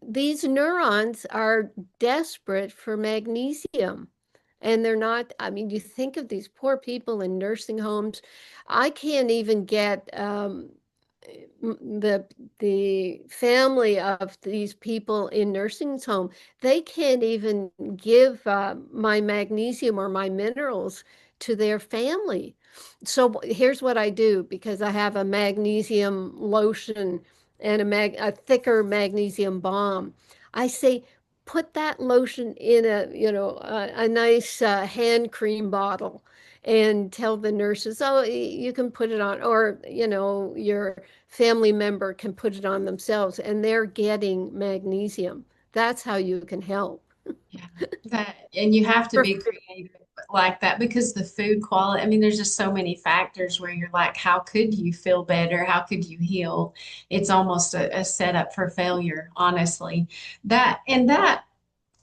these neurons are desperate for magnesium. And they're not, I mean, you think of these poor people in nursing homes. I can't even get the family of these people in nursing home, they can't even give my magnesium or my minerals to their family. So here's what I do, because I have a magnesium lotion and a thicker magnesium balm. I say, put that lotion in a nice hand cream bottle and tell the nurses, oh, you can put it on, or your family member can put it on themselves, and they're getting magnesium. That's how you can help. Yeah, that and you have to For be creative like that because the food quality, I mean, there's just so many factors where you're like, how could you feel better? How could you heal? It's almost a setup for failure, honestly. That and that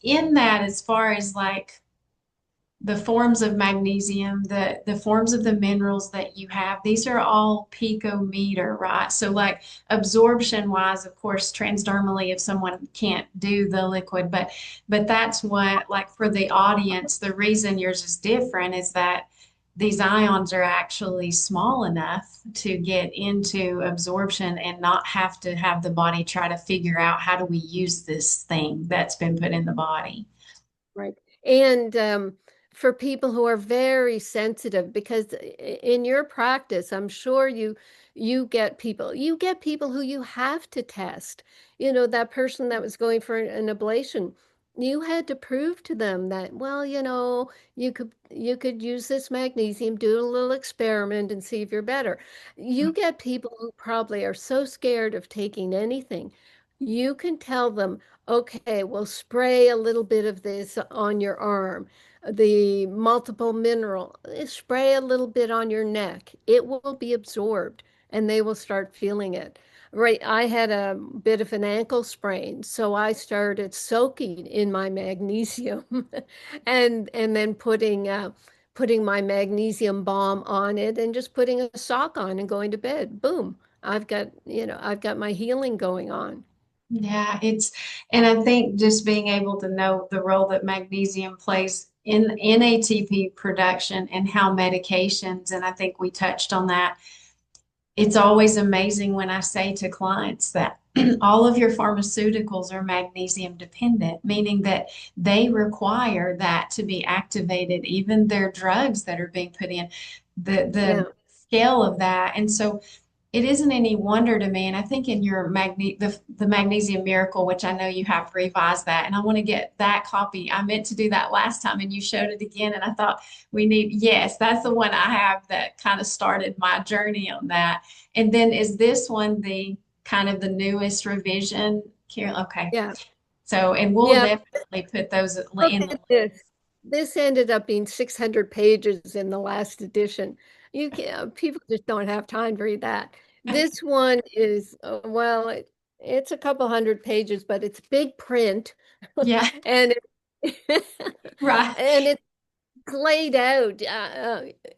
in that, as far as like the forms of magnesium, the forms of the minerals that you have, these are all picometer, right? So like absorption wise, of course, transdermally, if someone can't do the liquid, but that's what, like for the audience, the reason yours is different is that these ions are actually small enough to get into absorption and not have to have the body try to figure out how do we use this thing that's been put in the body. right. And for people who are very sensitive, because in your practice, I'm sure you get people who you have to test. That person that was going for an ablation, you had to prove to them that, well, you could use this magnesium, do a little experiment and see if you're better. You get people who probably are so scared of taking anything. You can tell them, okay, well, spray a little bit of this on your arm, the multiple mineral, spray a little bit on your neck. It will be absorbed and they will start feeling it. Right, I had a bit of an ankle sprain, so I started soaking in my magnesium and then putting my magnesium balm on it and just putting a sock on and going to bed. Boom. I've got my healing going on. Yeah, and I think just being able to know the role that magnesium plays in ATP production and how medications, and I think we touched on that. It's always amazing when I say to clients that all of your pharmaceuticals are magnesium dependent, meaning that they require that to be activated, even their drugs that are being put in, the Yeah. scale of that. And so it isn't any wonder to me. And I think in your the Magnesium Miracle, which I know you have revised that, and I want to get that copy. I meant to do that last time and you showed it again. And I thought yes, that's the one I have that kind of started my journey on that. And then is this one the kind of the newest revision, Carol? Okay. Yeah. So, and we'll Yeah. definitely put those Look in the at this. This ended up being 600 pages in the last edition. You can People just don't have time to read that. link. This one is, well, it's a couple hundred pages, but it's big print Yeah, and right. and it's laid out.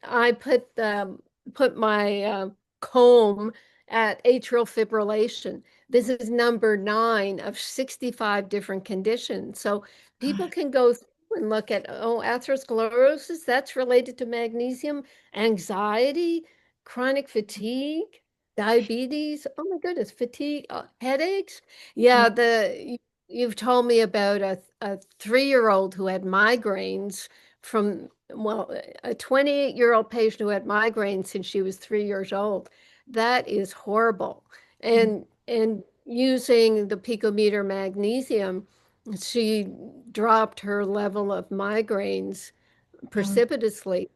I put my comb at atrial fibrillation. This is number 9 of 65 different conditions. So people can go through and look at, oh, atherosclerosis, that's related to magnesium, anxiety, chronic fatigue, diabetes. Oh my goodness, fatigue, headaches. Yeah. Yeah, you've told me about a 3-year-old who had migraines from, well, a 28-year-old patient who had migraines since she was 3 years old. That is horrible. And using the picometer magnesium, she dropped her level of migraines Oh, precipitously.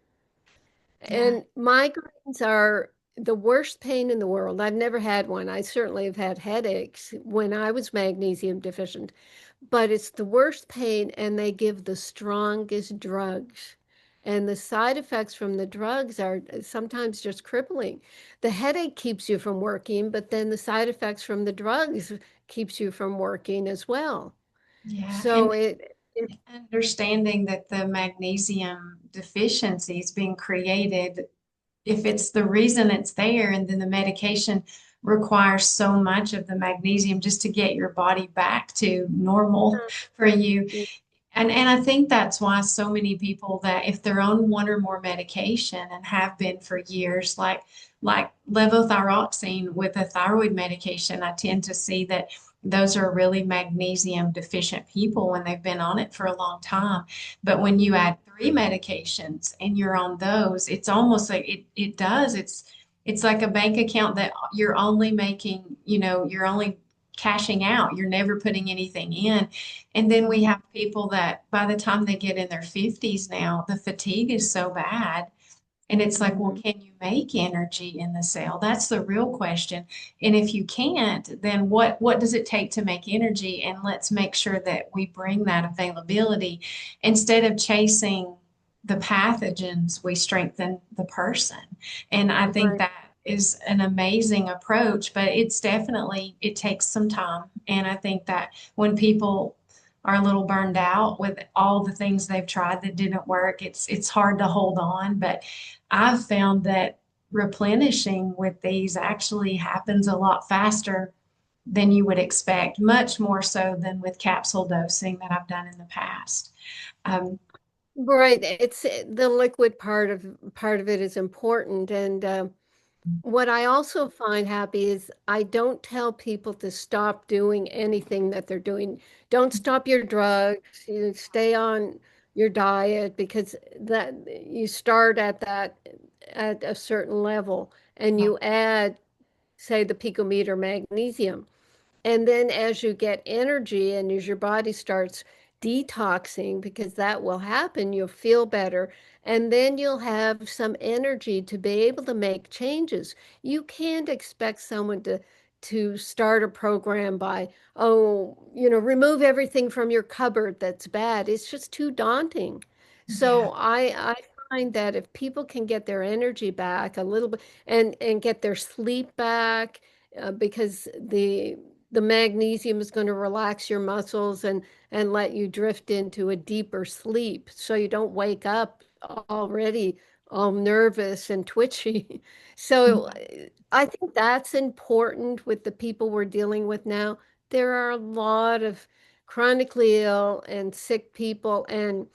yeah. And migraines are the worst pain in the world. I've never had one. I certainly have had headaches when I was magnesium deficient, but it's the worst pain, and they give the strongest drugs. And the side effects from the drugs are sometimes just crippling. The headache keeps you from working, but then the side effects from the drugs keeps you from working as well. Yeah. So it Understanding that the magnesium deficiency is being created, if it's the reason it's there, and then the medication requires so much of the magnesium just to get your body back to normal for you. And I think that's why so many people that if they're on one or more medication and have been for years, like levothyroxine with a thyroid medication, I tend to see that those are really magnesium deficient people when they've been on it for a long time. But when you add 3 medications and you're on those, it's almost like it does. It's like a bank account that you're only making, you're only cashing out. You're never putting anything in. And then we have people that by the time they get in their 50s now, the fatigue is so bad. And it's like, well, Mhm. can you make energy in the cell? That's the real question. And if you can't, then what does it take to make energy? And let's make sure that we bring that availability instead of chasing the pathogens, we strengthen the person. And I think Right. that is an amazing approach, but it takes some time. And I think that when people are a little burned out with all the things they've tried that didn't work, it's hard to hold on. But I've found that replenishing with these actually happens a lot faster than you would expect, much more so than with capsule dosing that I've done in the past. Um, Right. It's the liquid part of it is important. And what I also find happy is I don't tell people to stop doing anything that they're doing. Don't stop your drugs. You stay on your diet, because that you start at that at a certain level and you add, say, the picometer magnesium. And then as you get energy and as your body starts detoxing, because that will happen, you'll feel better. And then you'll have some energy to be able to make changes. You can't expect someone to start a program by, oh, remove everything from your cupboard that's bad. It's just too daunting. Yeah. So I find that if people can get their energy back a little bit and get their sleep back, because the magnesium is going to relax your muscles and let you drift into a deeper sleep so you don't wake up already all nervous and twitchy. So I think that's important with the people we're dealing with now. There are a lot of chronically ill and sick people, and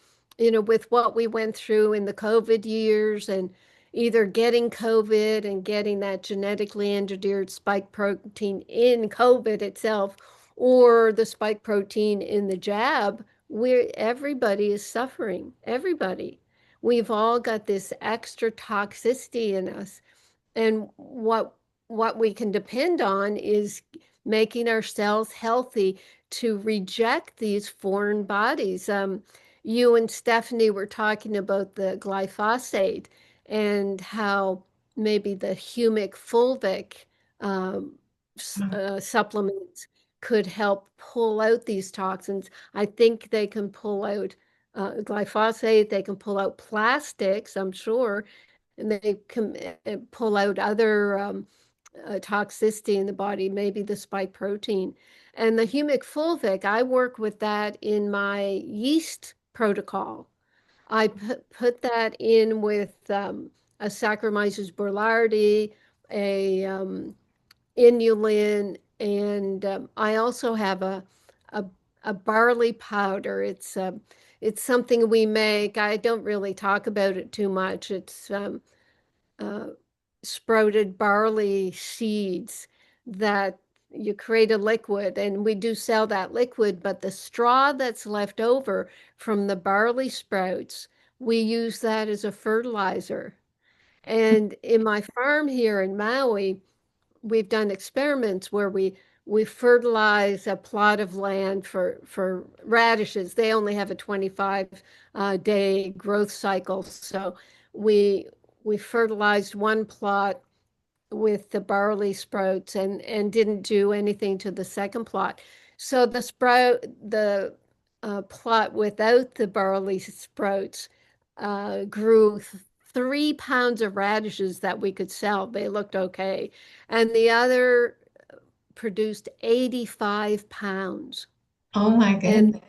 with what we went through in the COVID years, and either getting COVID and getting that genetically engineered spike protein in COVID itself, or the spike protein in the jab, where everybody is suffering. Everybody. We've all got this extra toxicity in us. And what we can depend on is making our cells healthy to reject these foreign bodies. You and Stephanie were talking about the glyphosate and how maybe the humic fulvic um, supplements could help pull out these toxins. I think they can pull out glyphosate, they can pull out plastics, I'm sure, and they can pull out other toxicity in the body, maybe the spike protein. And the humic fulvic, I work with that in my yeast protocol. I put that in with a Saccharomyces boulardii, a inulin, and I also have a, a barley powder. It's something we make. I don't really talk about it too much. It's uh, sprouted barley seeds that you create a liquid, and we do sell that liquid, but the straw that's left over from the barley sprouts, we use that as a fertilizer. And in my farm here in Maui, we've done experiments where we fertilize a plot of land for radishes. They only have a 25 day growth cycle, so we we fertilized one plot with the barley sprouts and didn't do anything to the second plot. So the plot without the barley sprouts grew 3 pounds of radishes that we could sell. They looked okay. And the other produced 85 pounds. Oh my And goodness.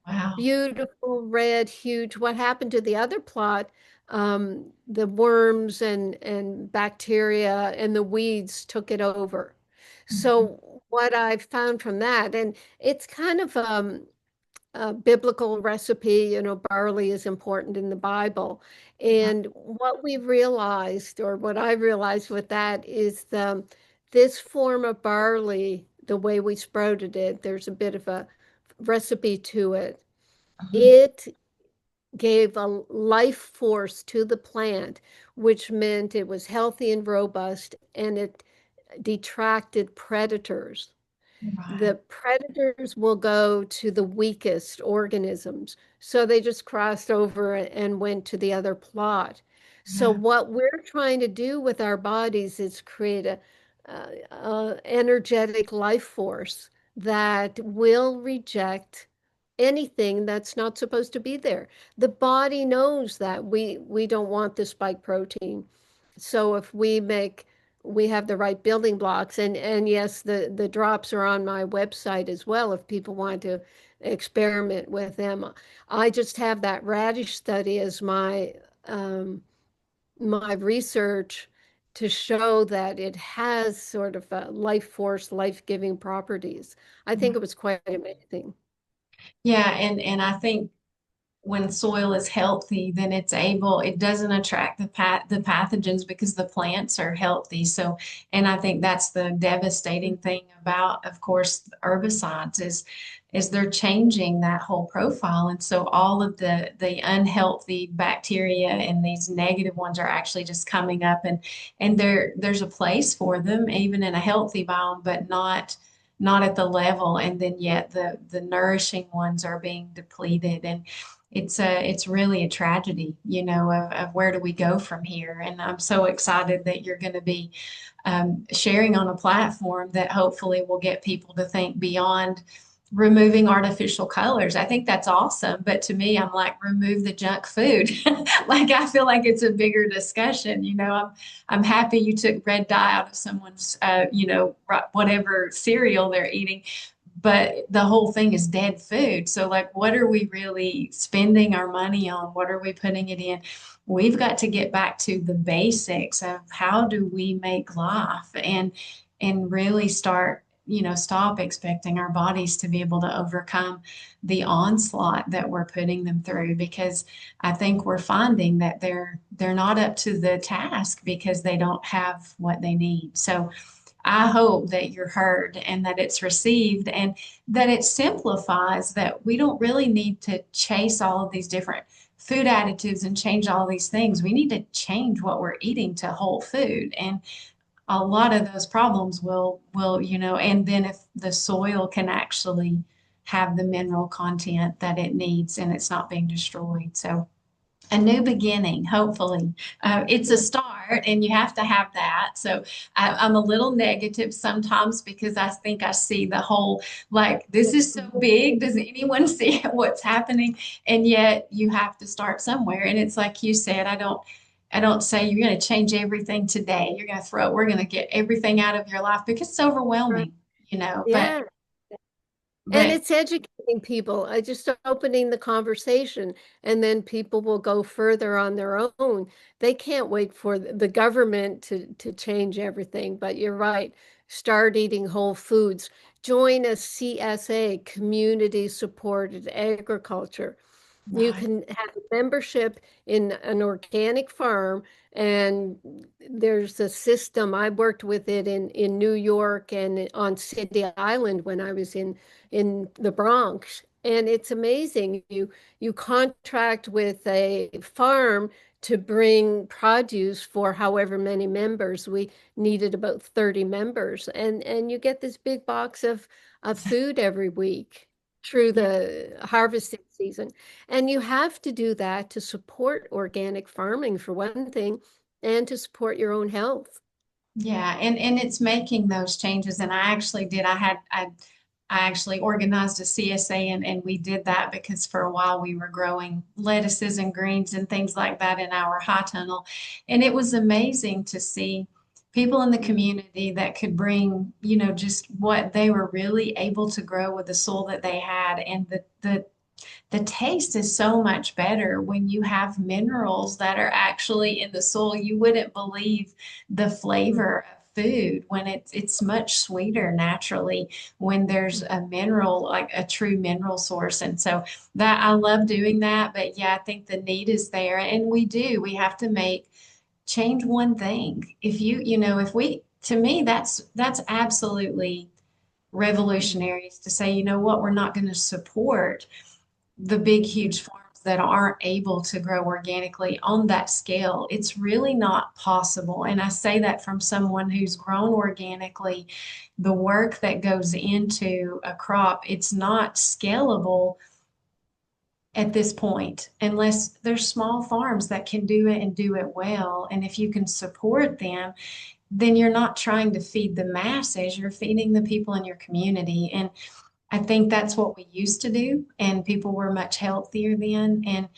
Wow. beautiful, red, huge. What happened to the other plot? The worms and bacteria and the weeds took it over. Mhm. So what I've found from that, and it's kind of a biblical recipe, barley is important in the Bible. Yeah. And what we realized, or what I realized with that, is this form of barley, the way we sprouted it, there's a bit of a recipe to it. Mhm. It gave a life force to the plant, which meant it was healthy and robust, and it detracted predators. The Right. predators will go to the weakest organisms. So they just crossed over and went to the other plot. So Yeah. what we're trying to do with our bodies is create a energetic life force that will reject anything that's not supposed to be there. The body knows that we don't want the spike protein. So if we have the right building blocks, and yes, the drops are on my website as well if people want to experiment with them. I just have that radish study as my research to show that it has sort of a life force, life-giving properties. I think Right. it was quite amazing. Yeah, and I think when soil is healthy, then it doesn't attract the pathogens because the plants are healthy. So, and I think that's the devastating thing about, of course, herbicides is they're changing that whole profile. And so all of the unhealthy bacteria and these negative ones are actually just coming up, and there's a place for them even in a healthy biome, but not at the level. And then yet the nourishing ones are being depleted. And it's really a tragedy, of where do we go from here. And I'm so excited that you're going to be sharing on a platform that hopefully will get people to think beyond removing artificial colors. I think that's awesome. But to me, I'm like, remove the junk food. Like, I feel like it's a bigger discussion. I'm happy you took red dye out of someone's, whatever cereal they're eating, but the whole thing is dead food. So, like, what are we really spending our money on? What are we putting it in? We've got to get back to the basics of how do we make life, and really stop expecting our bodies to be able to overcome the onslaught that we're putting them through, because I think we're finding that they're not up to the task because they don't have what they need. So I hope that you're heard and that it's received, and that it simplifies that we don't really need to chase all of these different food additives and change all these things. We need to change what we're eating to whole food. And a lot of those problems will, and then if the soil can actually have the mineral content that it needs and it's not being destroyed. So a new beginning, hopefully. It's a start, and you have to have that. So I'm a little negative sometimes because I think I see the whole, like, this is so big. Does anyone see what's happening? And yet you have to start somewhere. And it's like you said, I don't say you're going to change everything today. We're going to get everything out of your life because it's Right. overwhelming, but, Yeah. And but it's educating people, just opening the conversation, and then people will go further on their own. They can't wait for the government to change everything. But you're right. Start eating whole foods. Join a CSA, community supported agriculture. You right. can have a membership in an organic farm, and there's a system. I worked with it in New York and on City Island when I was in the Bronx. And it's amazing. You contract with a farm to bring produce for however many members. We needed about 30 members, and you get this big box of food every week through Yeah. the harvesting season. And you have to do that to support organic farming, for one thing, and to support your own health. Yeah, and it's making those changes. And I actually did. I actually organized a CSA, and we did that because for a while we were growing lettuces and greens and things like that in our high tunnel. And it was amazing to see people in the community that could bring, just what they were really able to grow with the soil that they had. And the taste is so much better when you have minerals that are actually in the soil. You wouldn't believe the flavor of food when it's much sweeter naturally when there's a mineral, like a true mineral source. And so that I love doing that. But yeah, I think the need is there, and we have to change one thing. If we, to me, that's absolutely revolutionary, is to say, you know what, we're not going to support the big, huge farms that aren't able to grow organically on that scale. It's really not possible. And I say that from someone who's grown organically. The work that goes into a crop, it's not scalable at this point unless there's small farms that can do it and do it well. And if you can support them, then you're not trying to feed the masses, you're feeding the people in your community. And I think that's what we used to do, and people were much healthier then. And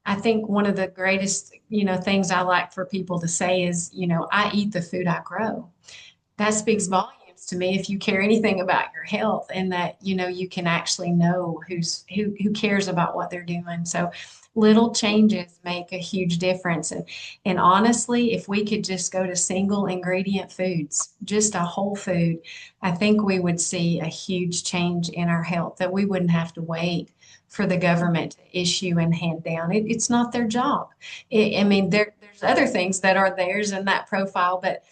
I think one of the greatest, things I like for people to say is, I eat the food I grow. That speaks volumes evidence to me if you care anything about your health, and that, you can actually know who cares about what they're doing. So little changes make a huge difference. And honestly, if we could just go to single ingredient foods, just a whole food, I think we would see a huge change in our health, that we wouldn't have to wait for the government to issue and hand down. It's not their job. I mean, there's other things that are theirs in that profile, but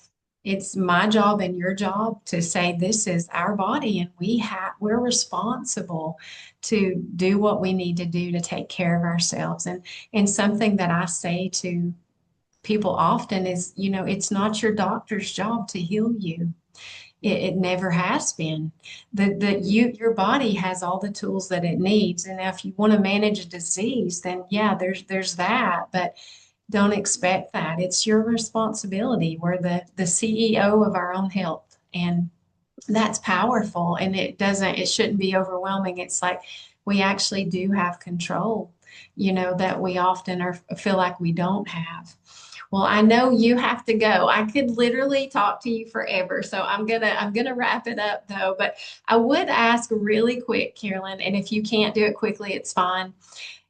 it's my job and your job to say this is our body, and we're responsible to do what we need to do to take care of ourselves. And something that I say to people often is, it's not your doctor's job to heal you. It never has been. Your body has all the tools that it needs. And if you want to manage a disease, then yeah, there's that. But don't expect that. It's your responsibility. We're the CEO of our own health. And that's powerful. And it shouldn't be overwhelming. It's like we actually do have control, that we often feel like we don't have. Well, I know you have to go. I could literally talk to you forever. So I'm gonna wrap it up though. But I would ask really quick, Carolyn, and if you can't do it quickly, it's fine.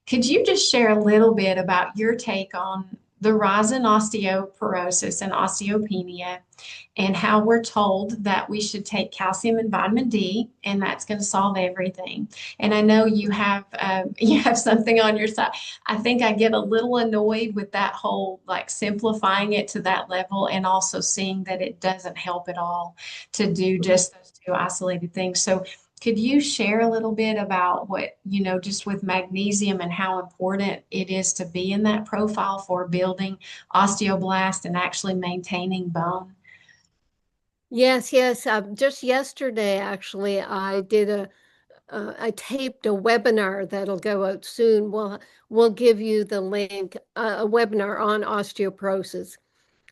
Could you just share a little bit about your take on the rise in osteoporosis and osteopenia, and how we're told that we should take calcium and vitamin D, and that's going to solve everything? And I know you have something on your side. I think I get a little annoyed with that whole like simplifying it to that level, and also seeing that it doesn't help at all to do just those two isolated things. So could you share a little bit about what, just with magnesium, and how important it is to be in that profile for building osteoblast and actually maintaining bone? Yes, yes. Just yesterday, actually, I taped a webinar that'll go out soon. We'll give you the link, a webinar on osteoporosis.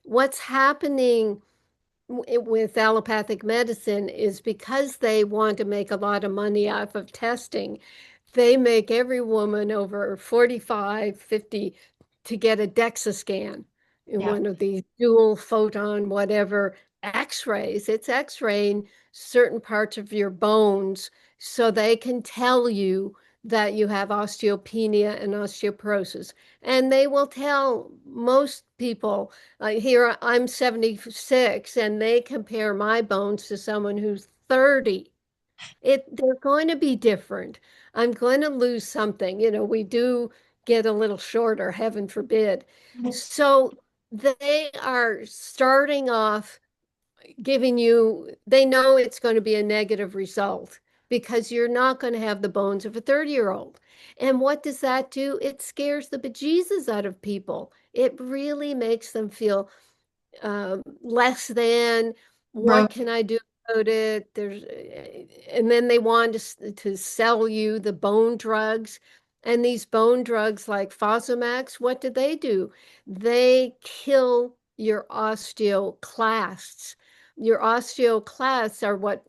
What's happening with allopathic medicine is because they want to make a lot of money off of testing, they make every woman over 45, 50 to get a DEXA scan in Yeah. one of these dual photon, whatever x-rays. It's x-raying certain parts of your bones so they can tell you that you have osteopenia and osteoporosis. And they will tell most people, here I'm 76, and they compare my bones to someone who's 30. They're going to be different. I'm going to lose something. We do get a little shorter, heaven forbid. So they are starting off giving you, they know it's going to be a negative result because you're not going to have the bones of a 30-year-old. And what does that do? It scares the bejesus out of people. It really makes them feel less than. Right. What can I do about it? And then they want to sell you the bone drugs. And these bone drugs like Fosamax, what do? They kill your osteoclasts. Your osteoclasts are what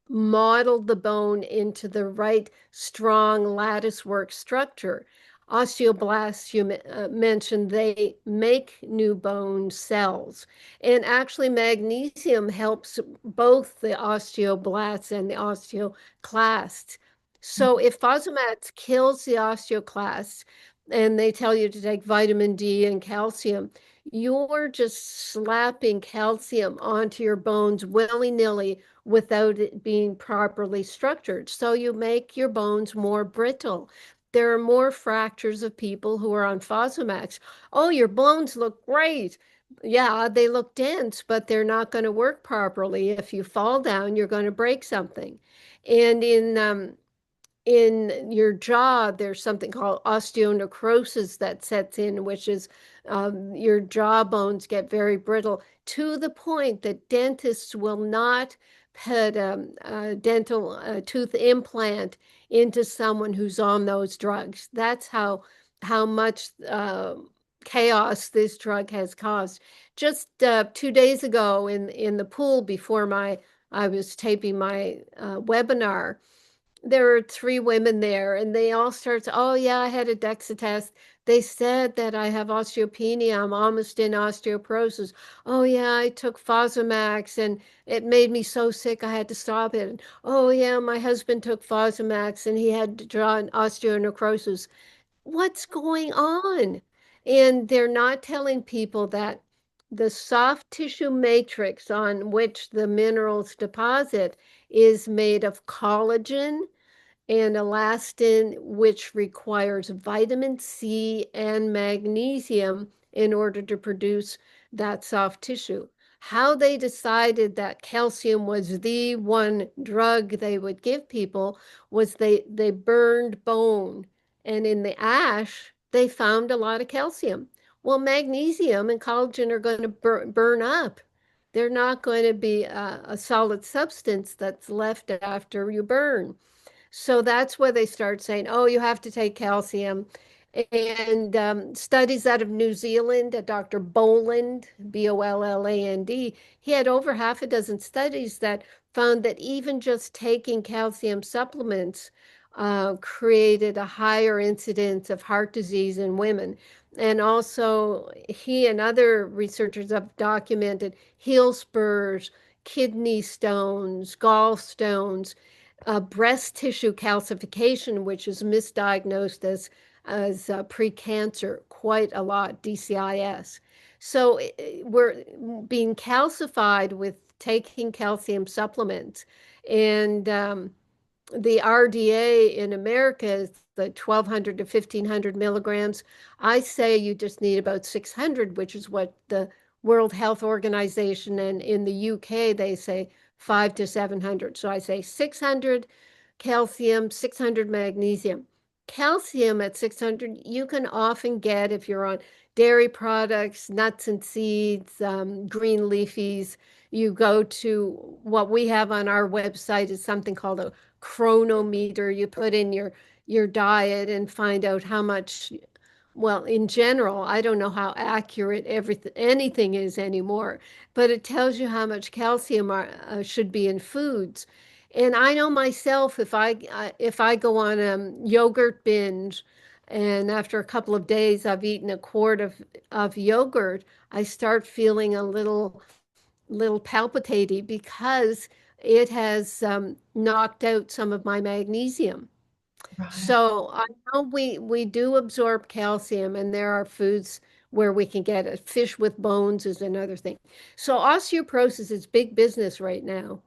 modeled the bone into the right strong lattice work structure. Osteoblasts, you mentioned, they make new bone cells. And actually, magnesium helps both the osteoblasts and the osteoclasts. So if Fosamax kills the osteoclasts, and they tell you to take vitamin D and calcium, you're just slapping calcium onto your bones willy-nilly without it being properly structured. So you make your bones more brittle. There are more fractures of people who are on Fosamax. Oh, your bones look great. Yeah, they look dense, but they're not going to work properly. If you fall down, you're going to break something. And in your jaw, there's something called osteonecrosis that sets in, which is your jaw bones get very brittle to the point that dentists will not put a dental tooth implant into someone who's on those drugs. That's how much chaos this drug has caused. Just 2 days ago in the pool before I was taping my webinar, there were three women there, and they all start, oh yeah, I had a DEXA test. They said that I have osteopenia. I'm almost in osteoporosis. Oh yeah, I took Fosamax and it made me so sick I had to stop it. And, oh yeah, my husband took Fosamax and he had to draw an osteonecrosis. What's going on? And they're not telling people that the soft tissue matrix on which the minerals deposit is made of collagen and elastin, which requires vitamin C and magnesium in order to produce that soft tissue. How they decided that calcium was the one drug they would give people was they burned bone, and in the ash, they found a lot of calcium. Well, magnesium and collagen are going to burn up. They're not going to be a solid substance that's left after you burn. So that's where they start saying, oh, you have to take calcium. And studies out of New Zealand, Dr. Boland, Bolland, he had over half a dozen studies that found that even just taking calcium supplements created a higher incidence of heart disease in women. And also, he and other researchers have documented heel spurs, kidney stones, gallstones, breast tissue calcification, which is misdiagnosed as precancer quite a lot, DCIS. So we're being calcified with taking calcium supplements. And the RDA in America is the 1,200 to 1,500 milligrams. I say you just need about 600, which is what the World Health Organization, and in the UK they say 5 to 700. So I say 600 calcium, 600 magnesium. Calcium at 600 you can often get if you're on dairy products, nuts and seeds, green leafies. You go to what we have on our website is something called a chronometer. You put in your diet and find out how much, well, in general, I don't know how accurate anything is anymore, but it tells you how much calcium should be in foods. And I know myself, if I go on a yogurt binge, and after a couple of days I've eaten a quart of yogurt, I start feeling a little palpitating because it has knocked out some of my magnesium. Right. So I know we do absorb calcium, and there are foods where we can get it. Fish with bones is another thing. So osteoporosis is big business right now.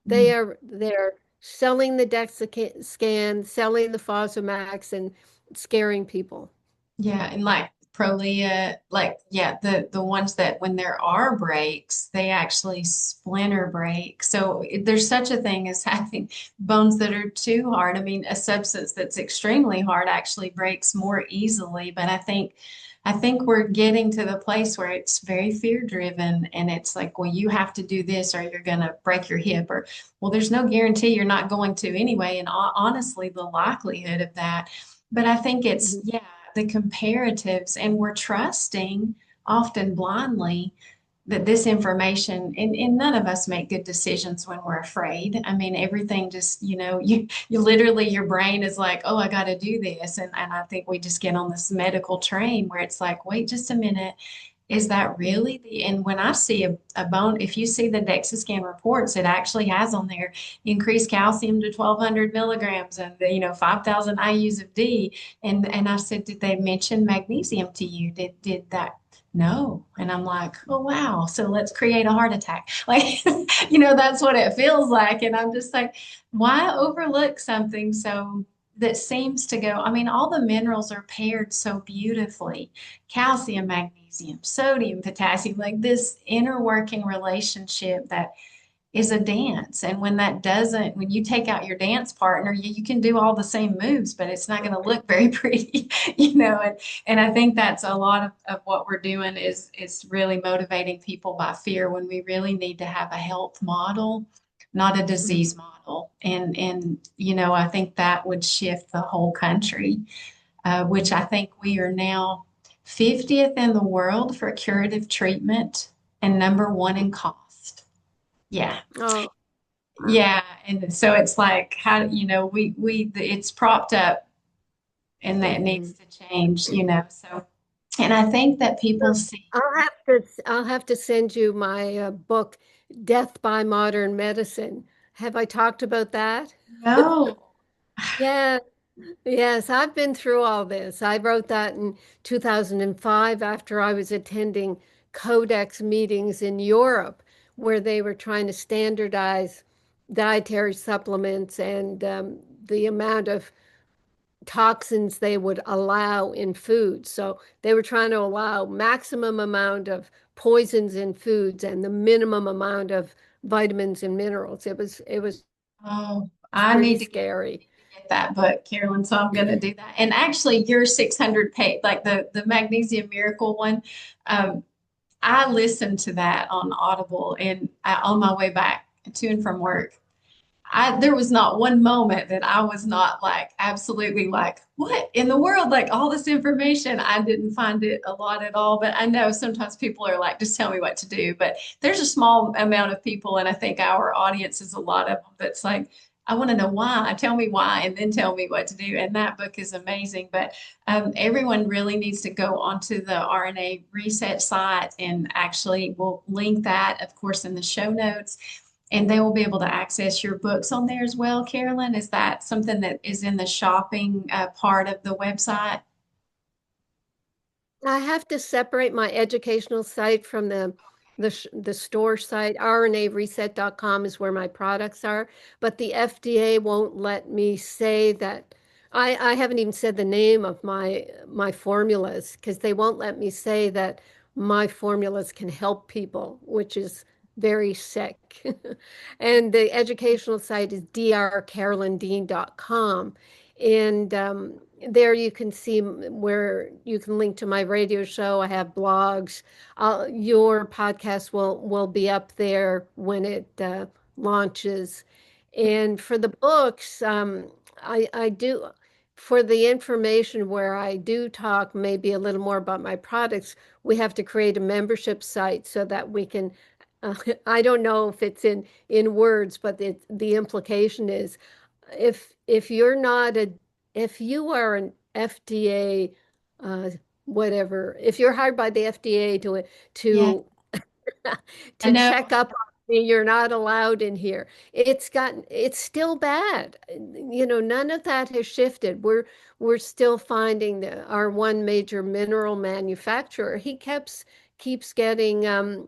Mm. They're selling the DEXA scan, selling the Fosamax, and scaring people. Yeah, and like Prolia, like yeah, the ones that when there are breaks, they actually splinter break. So there's such a thing as having bones that are too hard. I mean, a substance that's extremely hard actually breaks more easily. But I think we're getting to the place where it's very fear driven and it's like, well, you have to do this or you're gonna break your hip, or well, there's no guarantee you're not going to anyway. And honestly, the likelihood of that. But I think it's, Mhm. yeah, the comparatives, and we're trusting often blindly that this information, and none of us make good decisions when we're afraid. I mean, everything just, you literally, your brain is like, oh, I got to do this. And I think we just get on this medical train where it's like, wait just a minute. Is that really the, and when I see a bone, if you see the DEXA scan reports, it actually has on there increased calcium to 1,200 milligrams and, 5,000 IUs of D. And I said, did they mention magnesium to you? Did that? No. And I'm like, oh, wow. So let's create a heart attack. Like, that's what it feels like. And I'm just like, why overlook something so that seems to go? I mean, all the minerals are paired so beautifully, calcium, magnesium, sodium, potassium, like this inner working relationship that is a dance. And when that doesn't, when you take out your dance partner, you can do all the same moves, but it's not going to look very pretty, and I think that's a lot of what we're doing is really motivating people by fear when we really need to have a health model, not a disease model. And I think that would shift the whole country, which I think we are now 50th in the world for curative treatment and number one in cost. Yeah. Oh, wow. Yeah. And so it's like, how, it's propped up and that needs Mhm. to change, So, and I think that people see, I'll have to send you my book, Death by Modern Medicine. Have I talked about that? no, Yeah, yes, I've been through all this. I wrote that in 2005 after I was attending Codex meetings in Europe where they were trying to standardize dietary supplements and the amount of toxins they would allow in food. So they were trying to allow maximum amount of poisons in foods and the minimum amount of vitamins and minerals. It was oh, I pretty need to get scary. that book, Carolyn. So I'm going to do that. And actually, your 600 page, like the Magnesium Miracle one, um, I listened to that on Audible and on my way back to and from work. There was not one moment that I was not like absolutely like, what in the world? Like all this information, I didn't find it a lot at all. But I know sometimes people are like, just tell me what to do. But there's a small amount of people, and I think our audience is a lot of them that's like, I want to know why. Tell me why, and then tell me what to do. And that book is amazing. But everyone really needs to go onto the RNA Reset site, and actually, we'll link that, of course, in the show notes, and they will be able to access your books on there as well. Carolyn, is that something that is in the shopping part of the website? I have to separate my educational site from the store site. RnAReset.com is where my products are, but the FDA won't let me say that. I haven't even said the name of my formulas because they won't let me say that my formulas can help people, which is very sick. And the educational site is drcarolyndean.com. And there you can see where you can link to my radio show. I have blogs. Your podcast will be up there when it launches. And for the books, I do for the information where I do talk maybe a little more about my products. We have to create a membership site so that we can. Uh, I don't know if it's in words, but the implication is if you're not a if you are an FDA whatever, if you're hired by the FDA Yeah, to I to know. check up on me, you're not allowed in here. It's still bad. None of that has shifted. We're still finding that our one major mineral manufacturer, he keeps getting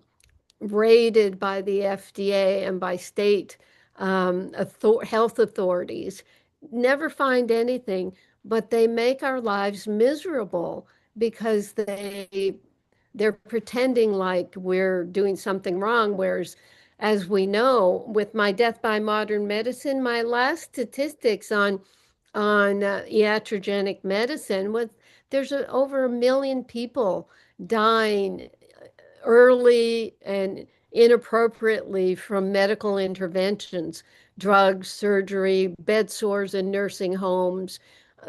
rated by the FDA and by state health authorities, never find anything, but they make our lives miserable because they're pretending like we're doing something wrong, whereas as we know, with my death by modern medicine, my last statistics on iatrogenic medicine was there's over 1 million people dying early and inappropriately from medical interventions, drugs, surgery, bed sores in nursing homes,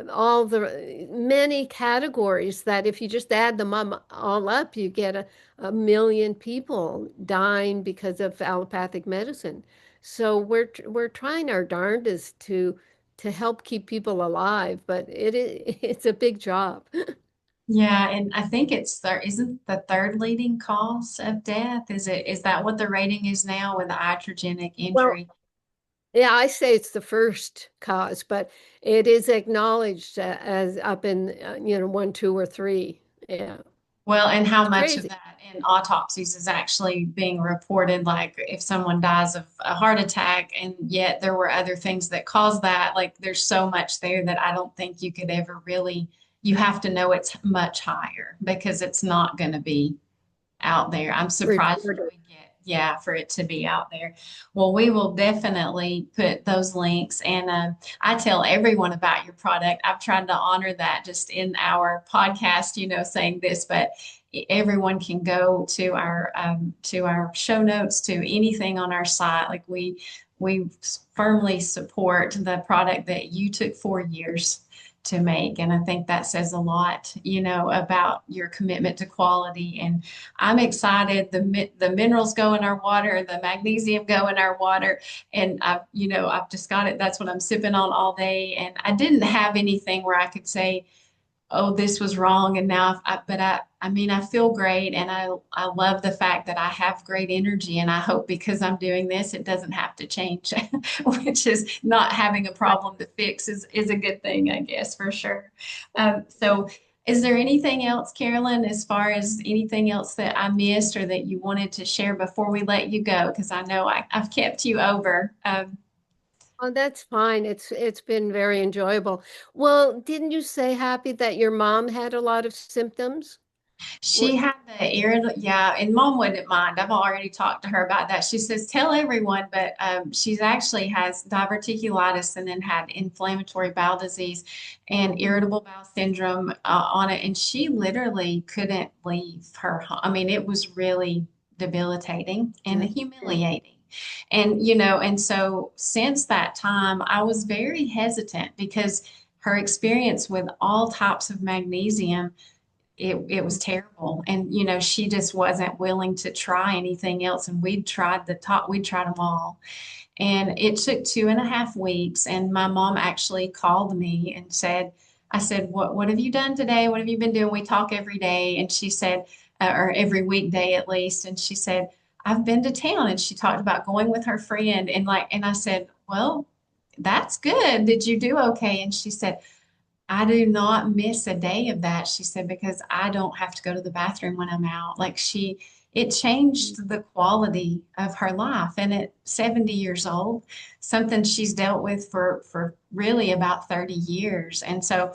all the many categories that if you just add them all up, you get a 1 million people dying because of allopathic medicine. So we're trying our darndest to help keep people alive, but it's a big job. Yeah, and I think it's there isn't the third leading cause of death. Is that what the rating is now with the iatrogenic Well, injury? yeah, I say it's the first cause, but it is acknowledged as up in, 1, 2, or 3. Yeah, Well, and how it's much of crazy. that in autopsies is actually being reported? Like if someone dies of a heart attack and yet there were other things that caused that, like there's so much there that I don't think you could ever really, you have to know it's much higher because it's not going to be out there. I'm surprised Reported. we get, yeah, for it to be out there. Well, we will definitely put those links. And I tell everyone about your product. I've tried to honor that just in our podcast, saying this, but everyone can go to our show notes, to anything on our site. Like we firmly support the product that you took 4 years to make. And I think that says a lot, about your commitment to quality. And I'm excited. The minerals go in our water, the magnesium go in our water. And I've just got it. That's what I'm sipping on all day. And I didn't have anything where I could say, oh, this was wrong. And now, I mean, I feel great. And I love the fact that I have great energy. And I hope because I'm doing this, it doesn't have to change, which is not having a problem to fix is a good thing, I guess, for sure. So is there anything else, Carolyn, as far as anything else that I missed or that you wanted to share before we let you go? Because I know I've kept you over. Oh, that's fine. It's been very enjoyable. Well, didn't you say, Happy, that your mom had a lot of symptoms? She What? had the irritable, yeah, and mom wouldn't mind. I've already talked to her about that. She says, tell everyone, but she's actually has diverticulitis and then had inflammatory bowel disease and irritable bowel syndrome on it. And she literally couldn't leave her home. I mean, it was really debilitating and Yeah. humiliating. And, and so since that time, I was very hesitant because her experience with all types of magnesium it was terrible. And, she just wasn't willing to try anything else. And we'd tried them all. And it took 2.5 weeks. And my mom actually called me and I said, what have you done today? What have you been doing? We talk every day. And she said, or every weekday at least. And she said, I've been to town. And she talked about going with her friend. And I said, well, that's good. Did you do okay? And she said, I do not miss a day of that, she said, because I don't have to go to the bathroom when I'm out. It changed the quality of her life. And at 70 years old, something she's dealt with for really about 30 years. And so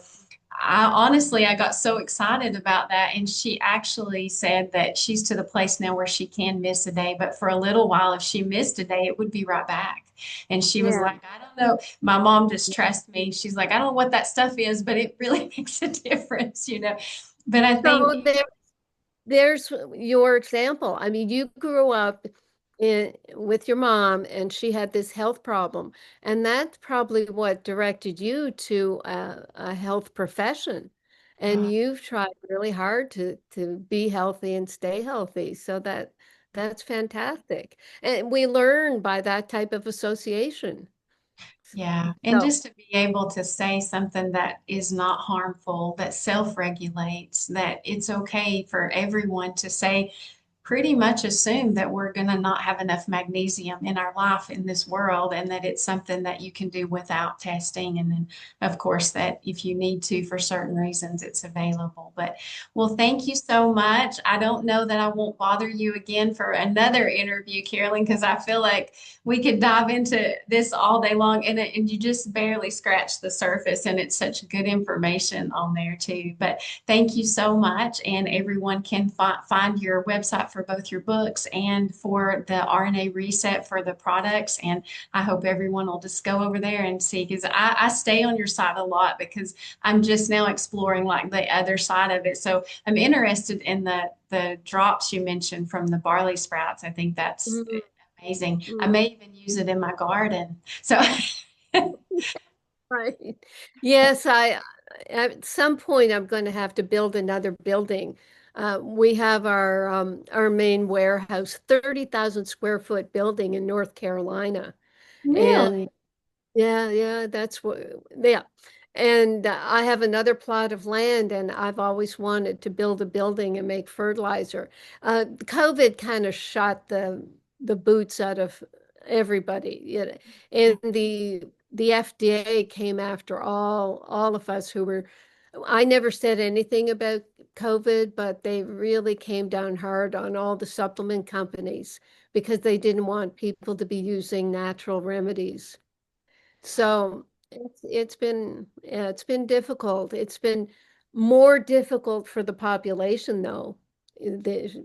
I got so excited about that. And she actually said that she's to the place now where she can miss a day, but for a little while, if she missed a day, it would be right back. And she was Yeah. like, I don't know. My mom just trusts me. She's like, I don't know what that stuff is, but it really makes a difference. But I think, So there's your example. I mean, you grew up with your mom, and she had this health problem, and that's probably what directed you to a health profession. And uh, you've tried really hard to be healthy and stay healthy. So that's fantastic. And we learn by that type of association. yeah. And So just to be able to say something that is not harmful, that self-regulates, that it's okay for everyone to say, pretty much assume that we're going to not have enough magnesium in our life in this world and that it's something that you can do without testing. And then, of course, that if you need to for certain reasons, it's available. But, well, thank you so much. I don't know that I won't bother you again for another interview, Carolyn, because I feel like we could dive into this all day long and you just barely scratched the surface. And it's such good information on there, too. But thank you so much. And everyone can find your website for both your books and for the RnA ReSet for the products. And I hope everyone will just go over there and see, because I stay on your site a lot because I'm just now exploring like the other side of it. So I'm interested in the drops you mentioned from the barley sprouts. I think that's mm, amazing. I mm. may even use it in my garden. So Right. Yes, at some point I'm going to have to build another building. We have our main warehouse, 30,000 square foot building in North Carolina. And really, yeah, that's what, yeah. And I have another plot of land, and I've always wanted to build a building and make fertilizer. COVID kind of shot the boots out of everybody. And the FDA came after all of us who were. I never said anything about COVID, but they really came down hard on all the supplement companies because they didn't want people to be using natural remedies. So it's been difficult. It's been more difficult for the population though,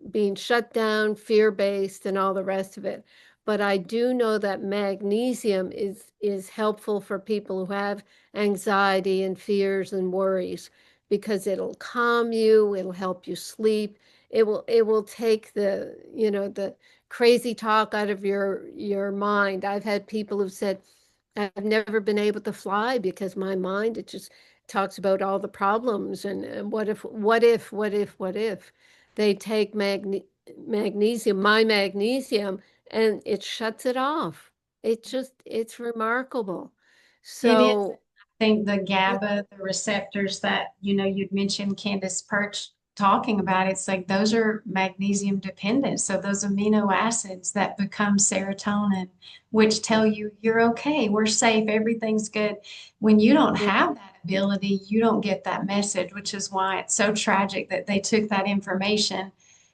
being shut down, fear-based, and all the rest of it. But I do know that magnesium is helpful for people who have anxiety and fears and worries because it'll calm you, it'll help you sleep. It will take the crazy talk out of your mind. I've had people who've said, I've never been able to fly because my mind, it just talks about all the problems and what if they take magnesium, my magnesium, and it shuts it off. It's remarkable. It is. So, I think the GABA, the receptors that, you'd mentioned Candace Perch talking about, it's like those are magnesium dependent. So those amino acids that become serotonin, which tell you you're okay, we're safe, everything's good. When you don't have that ability, you don't get that message, which is why it's so tragic that they took that information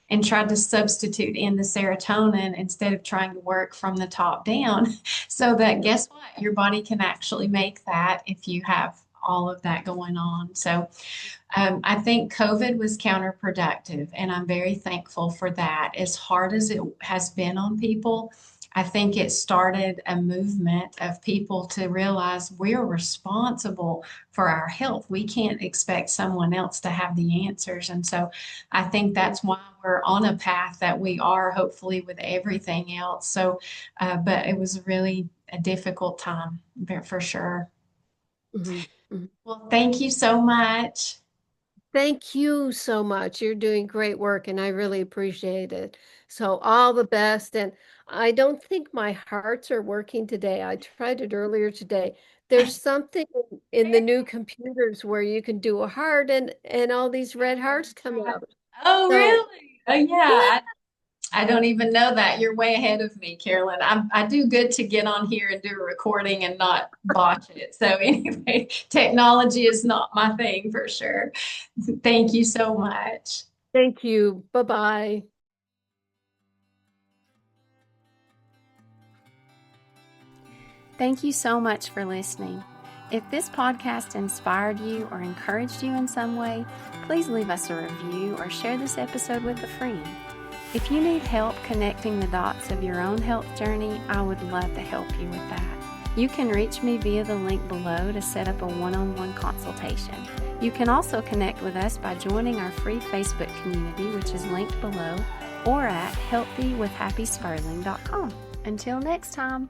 and tried to substitute in the serotonin instead of trying to work from the top down. So that, guess what? Your body can actually make that if you have all of that going on. So I think COVID was counterproductive, and I'm very thankful for that. As hard as it has been on people, I think it started a movement of people to realize we're responsible for our health. We can't expect someone else to have the answers. And so I think that's why we're on a path that we are, hopefully, with everything else. So, but it was really a difficult time, for sure. mhm, mhm. Well, thank you so much. Thank you so much. You're doing great work, and I really appreciate it. So, all the best. And I don't think my hearts are working today. I tried it earlier today. There's something in the new computers where you can do a heart, and all these red hearts come out. Oh, So, really? Oh, yeah. yeah. I don't even know that. You're way ahead of me, Carolyn. I do good to get on here and do a recording and not botch it. So anyway, technology is not my thing for sure. Thank you so much. Thank you. Bye-bye. Thank you so much for listening. If this podcast inspired you or encouraged you in some way, please leave us a review or share this episode with a friend. If you need help connecting the dots of your own health journey, I would love to help you with that. You can reach me via the link below to set up a one-on-one consultation. You can also connect with us by joining our free Facebook community, which is linked below, or at healthywithhappyspurling.com. Until next time.